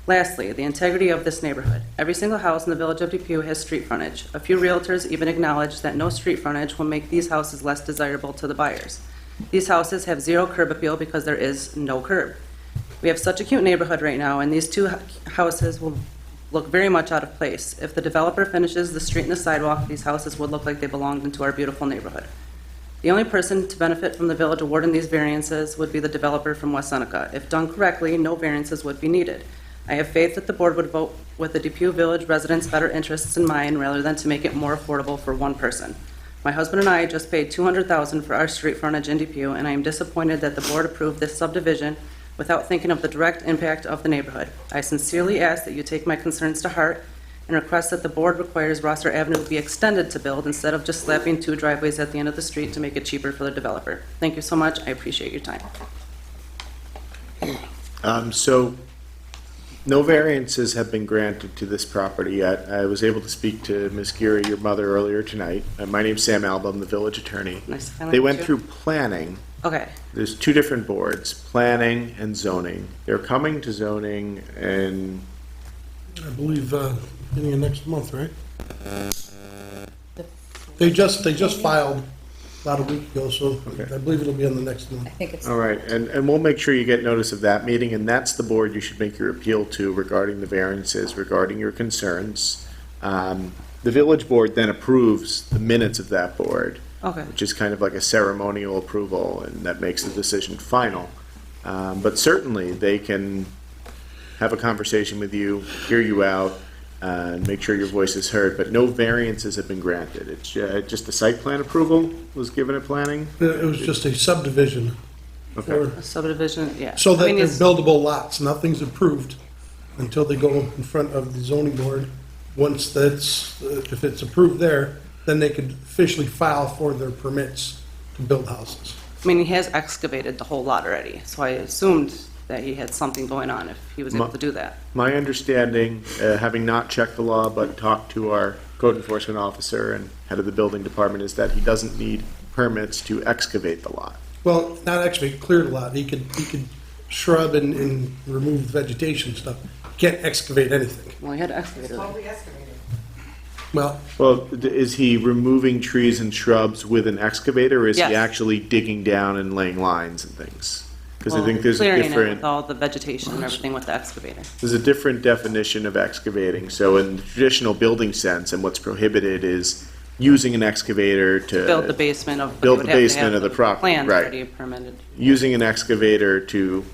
Lastly, the integrity of this neighborhood. Every single house in the village of Depew has street frontage. A few realtors even acknowledge that no street frontage will make these houses less desirable to the buyers. These houses have 0 curb appeal because there is no curb. We have such a cute neighborhood right now, and these 2 houses will look very much out of place. If the developer finishes the street and the sidewalk, these houses would look like they belonged into our beautiful neighborhood. The only person to benefit from the village awarding these variances would be the developer from West Seneca. If done correctly, no variances would be needed. I have faith that the board would vote with the Depew Village residents' better interests in mind rather than to make it more affordable for one person. My husband and I just paid $200,000 for our street frontage in Depew, and I am disappointed that the board approved this subdivision without thinking of the direct impact of the neighborhood. I sincerely ask that you take my concerns to heart and request that the board requires Rossiter Avenue be extended to build instead of just slapping 2 driveways at the end of the street to make it cheaper for the developer. Thank you so much. I appreciate your time. So no variances have been granted to this property yet. I was able to speak to Ms. Geary, your mother, earlier tonight. My name's Sam Alba, I'm the village attorney. Nice to finally They meet went you. through planning. Okay. There's 2 different boards, planning and zoning. They're coming to zoning and I believe, beginning of next month, right? They just filed about a week ago, so Okay. I believe it'll be on the next one. I think it's, All right, and we'll make sure you get notice of that meeting, and that's the board you should make your appeal to regarding the variances, regarding your concerns. The village board then approves the minutes of that board, Okay. which is kind of like a ceremonial approval, and that makes the decision final. But certainly, they can have a conversation with you, hear you out, and make sure your voice is heard, but no variances have been granted. It's just a site plan approval was given at planning? It was just a subdivision. Okay. for- A subdivision, yeah. So I that mean, they're it's- buildable lots. Nothing's approved until they go in front of the zoning board. Once that's, if it's approved there, then they could officially file for their permits to build houses. I mean, he has excavated the whole lot already, so I assumed that he had something going on if he was able to do that. My understanding, having not checked the law but talked to our code enforcement officer and head of the building department, is that he doesn't need permits to excavate the lot. Well, not excavate, clear the lot. He could shrub and remove vegetation stuff. Can't excavate anything. Well, he had excavated it. Well, Well, is he removing trees and shrubs with an excavator, or is he Yes. actually digging down and laying lines and things? Because I Well, think there's a clearing it different, with all the vegetation and everything with the excavator. there's a different definition of excavating. So in the traditional building sense, and what's prohibited is using an excavator to Build the basement of. build they would the have to basement have of the property, Plans right. already permitted. using an excavator to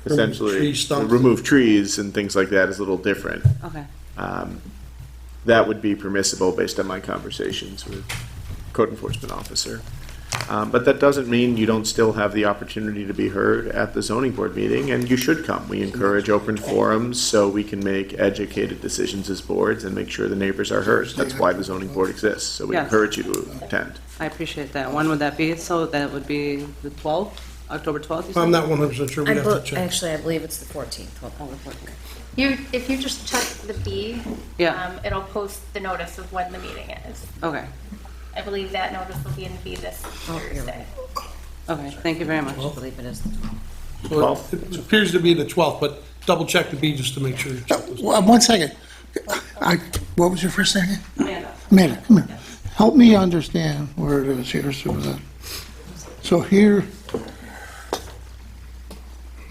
Remove essentially tree stumps. remove trees and things like that is a little different. Okay. That would be permissible based on my conversations with code enforcement officer. But that doesn't mean you don't still have the opportunity to be heard at the zoning board meeting, and you should come. We encourage open forums so we can make educated decisions as boards and make sure the neighbors are heard. That's why the zoning board exists, so we Yes. encourage you to attend. I appreciate that. When would that be? So that would be the 12th, October 12th? you said? I'm not 100% sure. We'd have to check. actually, I believe it's the 14th. Hold on. Oh, the 14th. If you just check the B, Yeah. it'll post the notice of when the meeting is. Okay. I believe that notice will be in B this Oh, you're Thursday. Okay, thank you very much. I believe it is the 12th. Well, it appears to be the 12th, but double check the B just to make sure. you check those. Well, 1 second. What was your first name? Amanda. Amanda, come here. Help me understand where it is here, Susan. So here's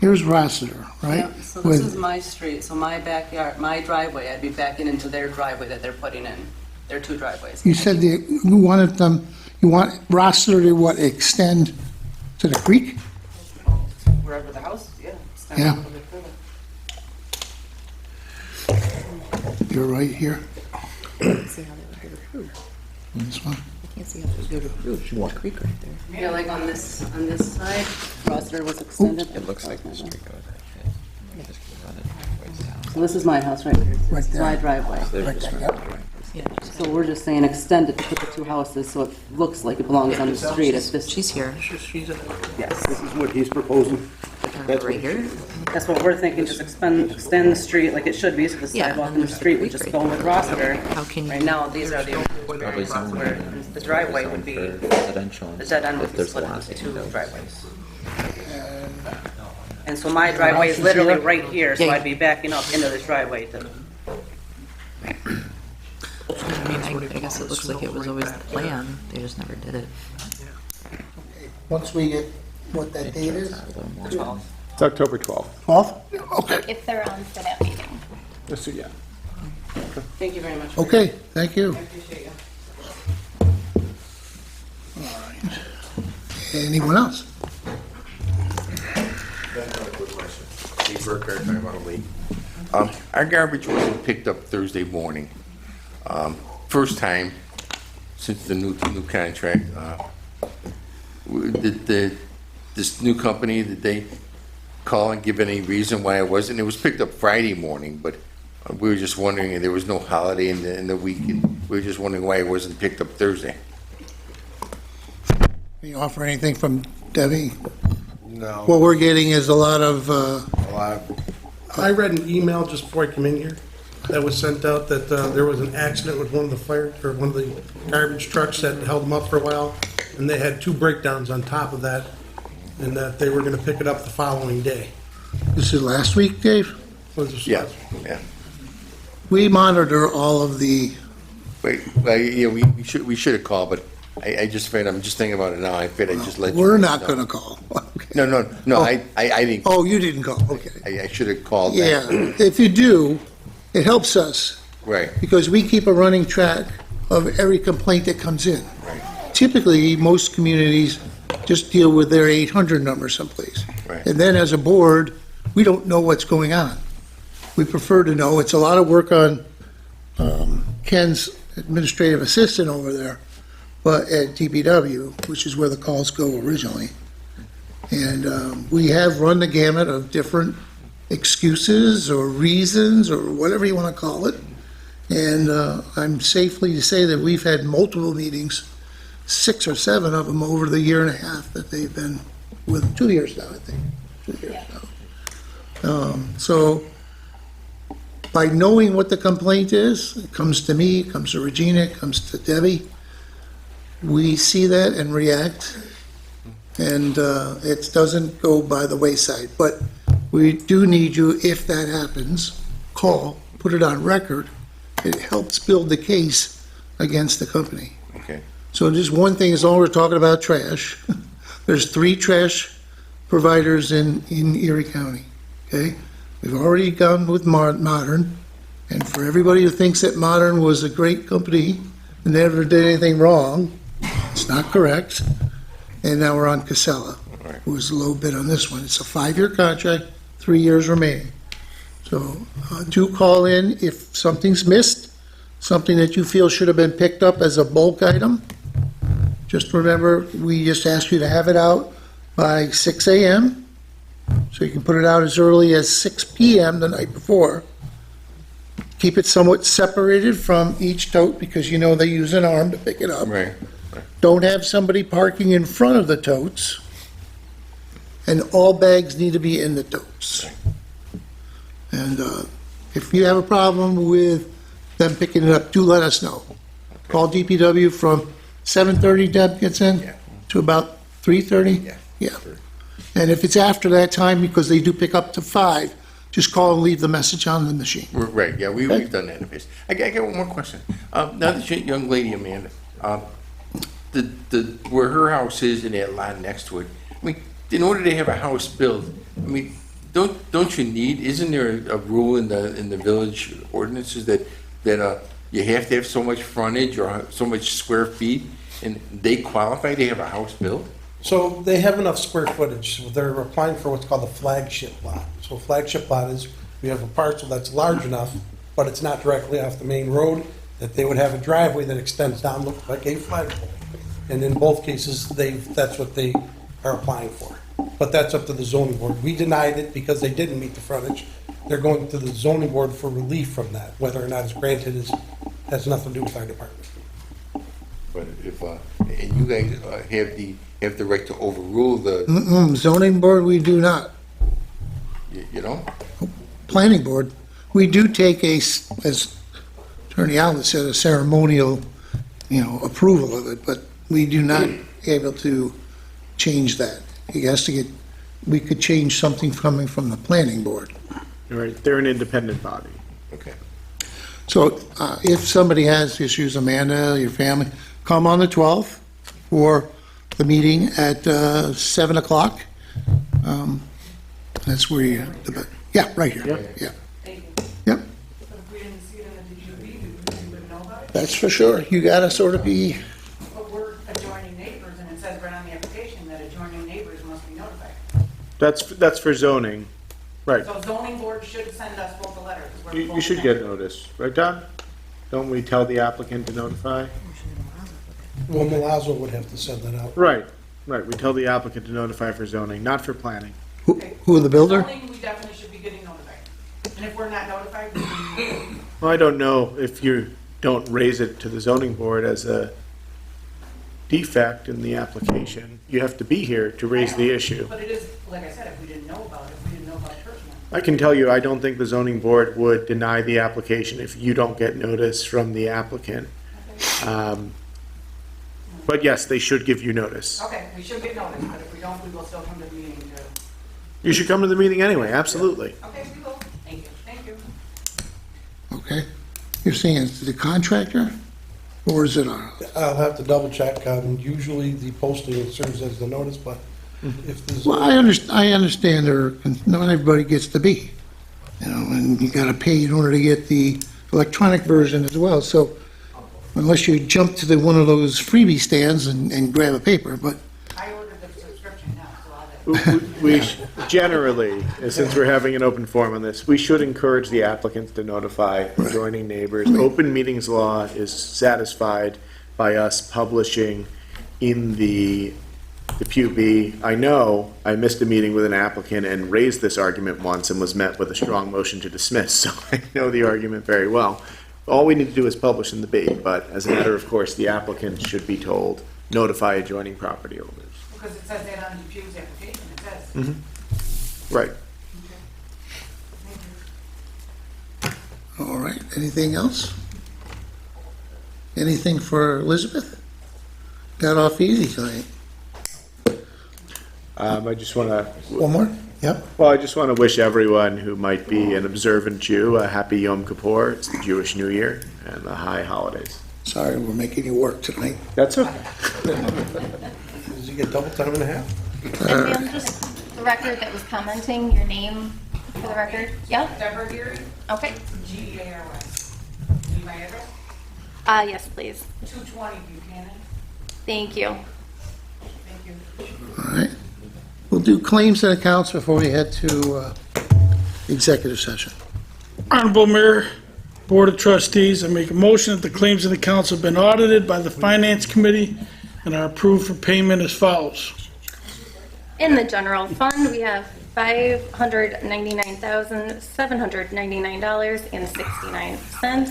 Rossiter, right? Yeah, so this is my street, so my backyard, my driveway, I'd be backing into their driveway that they're putting in. Their two driveways. You said you wanted them, you want Rossiter to what, extend to the creek? Wherever the house is, yeah. Extend Yeah. a little bit further. You're right here, See how they would get approved. this one. I can't see how they would get approved. You want creek right there. Yeah, like on this side, Rossiter was extended. It looks like the street goes like this. So this is my house right here. Right This is there. my driveway. Right there, yep. So we're just saying extend it to put the two houses so it looks like it belongs on the street. If this, She's here. yes, This is what he's proposing. Right here. that's what we're thinking, just extend the street like it should be, so the Yeah, sidewalk and and the there's street the would creek just right go with Rossiter. How can you? Right now, these are the only Probably spots zoned where the driveway would be, the residential. dead end would If be there's split lots into of two windows. driveways. And so my driveway is literally right here, so Yeah. I'd be backing up into this driveway to, I mean, I guess it looks like it was always the plan. They just never did it. Once we get what that date is, It's October 12th. 12th? Okay, If they're on for that meeting. Just so, yeah. thank you very much. okay, thank you. I appreciate you. Anyone else? Steve Burkhardt, 9 Our garbage wasn't picked up Thursday morning. First time since the new contract. This new company, did they call and give any reason why it wasn't? It was picked up Friday morning, but we were just wondering, and there was no holiday in the week, and we were just wondering why it wasn't picked up Thursday. Can you offer anything from Debbie? No, What we're getting is a lot of, a lot of I read an email just before I came in here that was sent out that there was an accident with one of the garbage trucks that held them up for a while, and they had 2 breakdowns on top of that, and that they were gonna pick it up the following day. this is last week, Dave? Was this- Yeah. We monitor all of the Wait, well, yeah, we should have called, but I just figured, I'm just thinking about it now, I figured I'd just let you. We're guys not know. going to call. Okay. No, I didn't, Oh, you didn't call, okay. I should have called Yeah, that. if you do, it helps us, Right, because we keep a running track of every complaint that comes in. right, Typically, most communities just deal with their 800 number someplace. right. And then as a board, we don't know what's going on. We prefer to know. It's a lot of work on Ken's administrative assistant over there, but at DPW, which is where the calls go originally. And we have run the gamut of different excuses or reasons or whatever you want to call it. And I'm safely to say that we've had multiple meetings, 6 or 7 of them over the year and a half that they've been with, 2 years now, I think. 2 years now. So by knowing what the complaint is, it comes to me, it comes to Regina, it comes to Debbie. We see that and react, and it doesn't go by the wayside. But we do need you, if that happens, call, put it on record. It helps build the case against the company. Okay. So just one thing, as long as we're talking about trash, there's 3 trash providers in Erie County, okay? We've already gone with Modern, and for everybody who thinks that Modern was a great company and never did anything wrong, it's not correct. And now we're on Casella, who was a low bid on this one. It's a 5-year contract, 3 years remaining. So do call in if something's missed, something that you feel should have been picked up as a bulk item. Just remember, we just asked you to have it out by 6 a.m., so you can put it out as early as 6 p.m. the night before. Keep it somewhat separated from each tote, because you know they use an arm to pick it up. Right. Don't have somebody parking in front of the totes, and all bags need to be in the totes. And if you have a problem with them picking it up, do let us know. Call DPW from 7:30, Deb gets in, Yeah. to about 3:30? Yeah. Yeah. And if it's after that time, because they do pick up to 5, just call and leave the message on the machine. Right, yeah, we've done that in the past. I got one more question. Now that young lady, Amanda, where her house is and that lot next to it, I mean, in order to have a house built, I mean, don't you need, isn't there a rule in the village ordinances that you have to have so much frontage or so much square feet, and they qualify to have a house built? So they have enough square footage, so they're applying for what's called a flagship lot. So a flagship lot is, we have a parcel that's large enough, but it's not directly off the main road, that they would have a driveway that extends down, look like a flagpole. And in both cases, that's what they are applying for. But that's up to the zoning board. We denied it because they didn't meet the frontage. They're going to the zoning board for relief from that. Whether or not it's granted has nothing to do with our department. But if, and you guys have the right to overrule the, Zoning board, we do not. you know? Planning board, we do take as Attorney Allen said, a ceremonial, approval of it, but we do not able to change that. He has to we could change something coming from the planning board. Right, they're an independent body. Okay. So if somebody has issues, Amanda, your family, come on the 12th for the meeting at 7 o'clock. That's where you, yeah, right here, yeah. Yep. That's for sure. You gotta sort of be, But we're adjoining neighbors, and it says right on the application that adjoining neighbors must be notified. That's for zoning, right. So zoning board should send us both a letter. 'Cause we're You both should get notice, right, Don? Don't we tell the applicant to notify? Well, Milazzo would have to send that out. Right, we tell the applicant to notify for zoning, not for planning. who, the builder? Zoning, we definitely should be getting notified. And if we're not notified, we can. Well, I don't know if you don't raise it to the zoning board as a defect in the application. You have to be here to raise the issue. But it is, like I said, if we didn't know about it, we didn't know about it personally. I can tell you, I don't think the zoning board would deny the application if you don't get notice from the applicant. But yes, they should give you notice. Okay, we should get notice, but if we don't, we will still come to the meeting to. You should come to the meeting anyway, absolutely. Okay, we will. Thank you. Thank you. Okay. You're saying it's the contractor? Or is it on? I'll have to double check. Usually the posting serves as the notice, but if there's. Well, I understand not everybody gets to be, and you gotta pay in order to get the electronic version as well, so unless you jump to one of those freebie stands and grab a paper, but I ordered the subscription now, so I'll have. We generally, since we're having an open forum on this, we should encourage the applicants to notify adjoining neighbors. Open meetings law is satisfied by us publishing in the PUB. I know I missed a meeting with an applicant and raised this argument once and was met with a strong motion to dismiss, so I know the argument very well. All we need to do is publish in the B, but as a matter of course, the applicant should be told, notify adjoining property owners. Because it says that on Depew's application, it says. Right. all right, anything else? Anything for Elizabeth? Got off easy tonight. I just want to, One more? Yep. well, I just want to wish everyone who might be an observant Jew a happy Yom Kippur. It's the Jewish New Year and the high holidays. Sorry, we're making you work tonight. That's okay. Does he get double time and a half? And ma'am, just the record that was commenting, your name for the record? Yeah? Deborah Geary, Okay. G-E-A-R-Y. Need my address? Yes, please. 220 Buchanan. Thank you. Thank you. All right. We'll do claims and accounts before we head to executive session. Honorable Mayor, Board of Trustees, I make a motion that the claims and accounts have been audited by the Finance Committee and are approved for payment as follows. In the general fund, we have $599,799.69.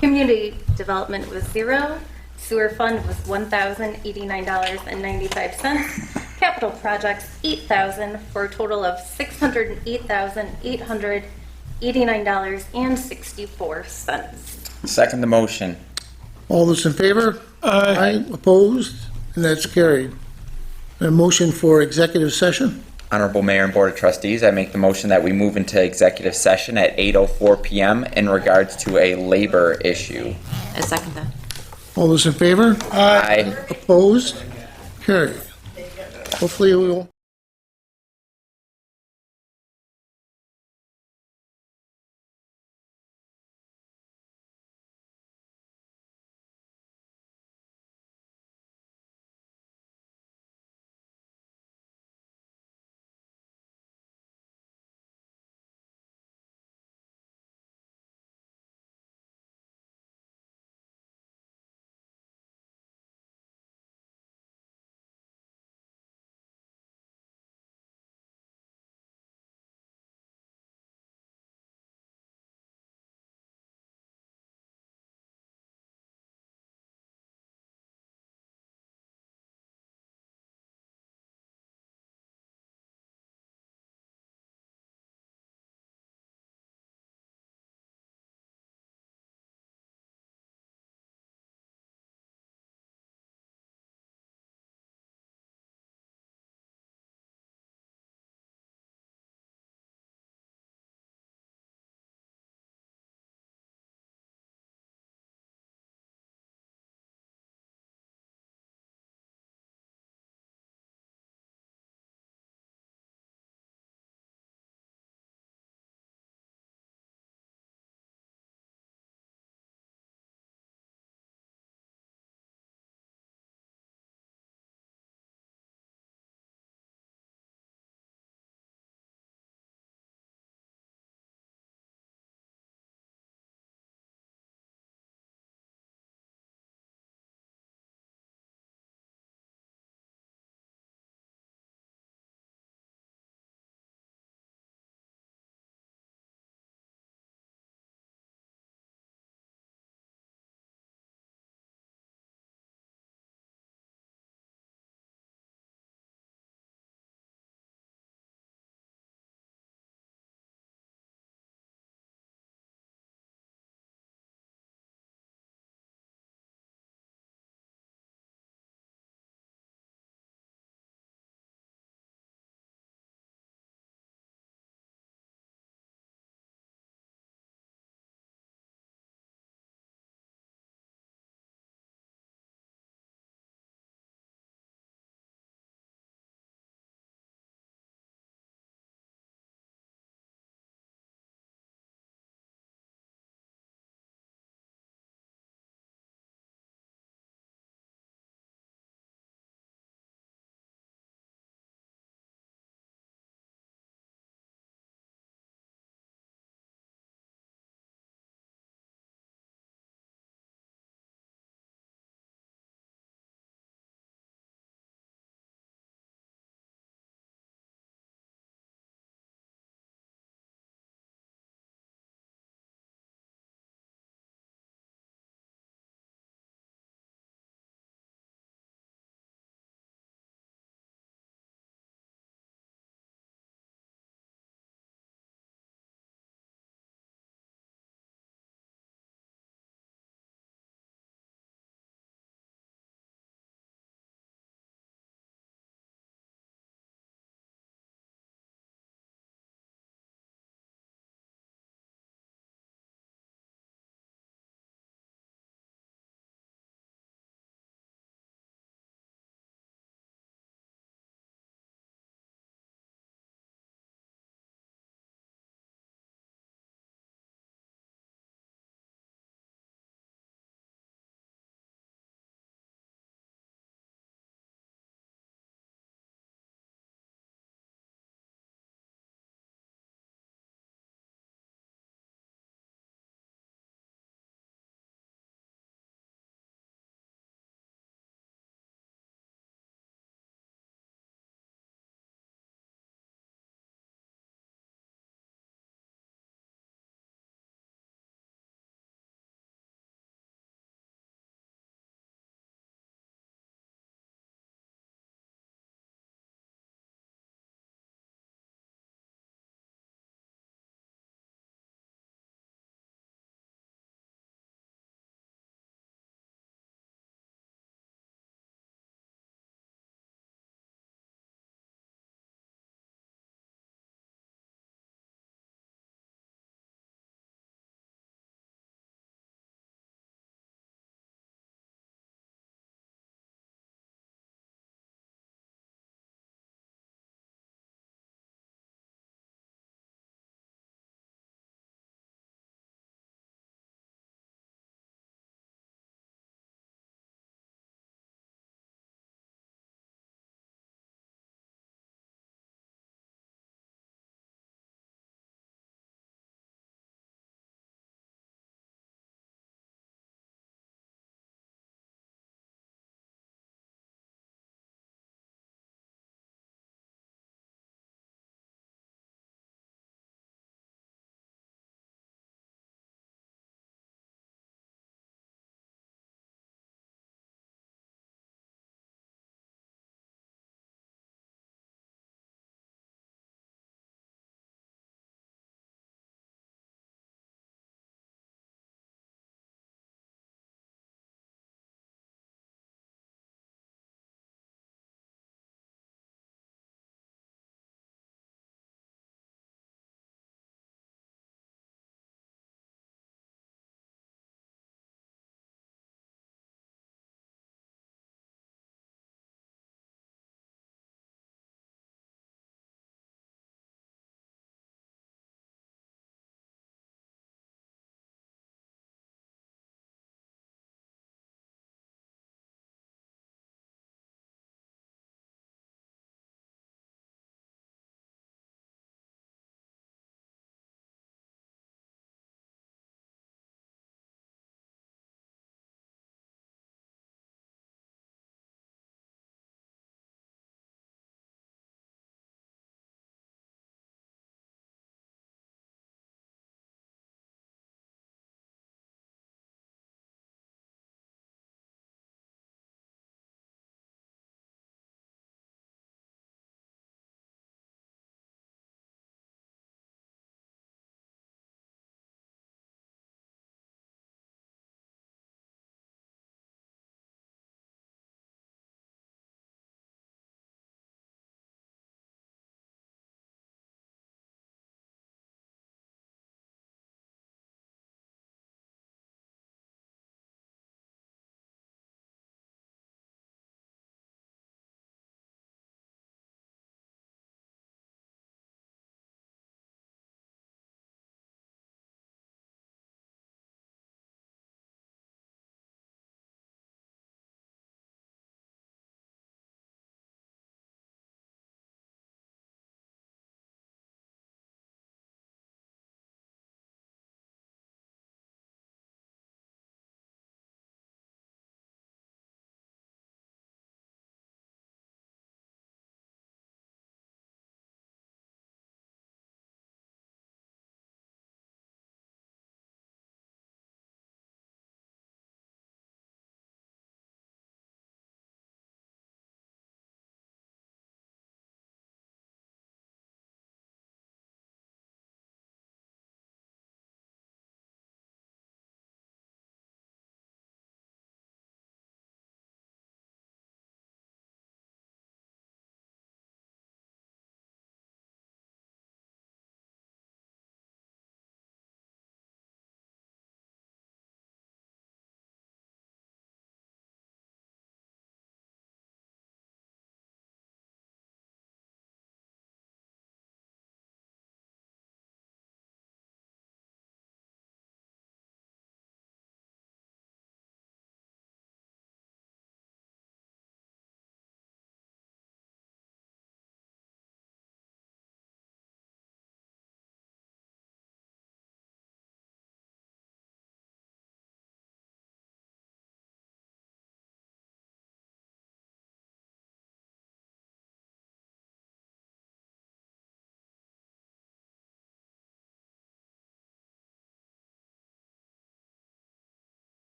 Community development was $0. Sewer fund was $1,089.95. Capital projects, $8,000, for a total of $608,889.64. Second the motion. All those in favor? Aye. Opposed? And that's carried. A motion for executive session? Honorable Mayor and Board of Trustees, I make the motion that we move into executive session at 8:04 PM in regards to a labor issue. I second that. All those in favor? Aye. Opposed? Carried. Hopefully we will.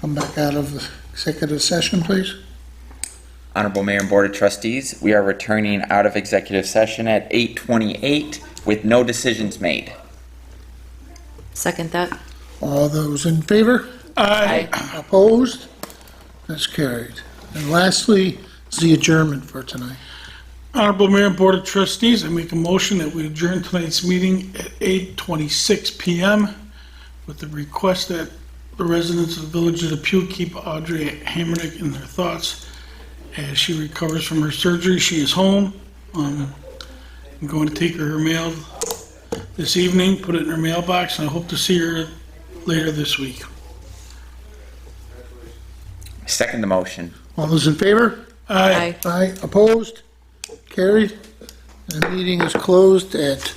come back out of the executive session, please. Honorable Mayor and Board of Trustees, we are returning out of executive session at 8:28 with no decisions made. Second that. All those in favor? Aye. Opposed? That's carried. And lastly, is the adjournment for tonight. Honorable Mayor and Board of Trustees, I make a motion that we adjourn tonight's meeting at 8:26 PM with the request that the residents of the Village of Depew keep Audrey Hammernick in their thoughts as she recovers from her surgery. She is home. I'm going to take her mail this evening, put it in her mailbox, and I hope to see her later this week. Second the motion. All those in favor? Aye. Aye. Opposed? Carried. The meeting is closed at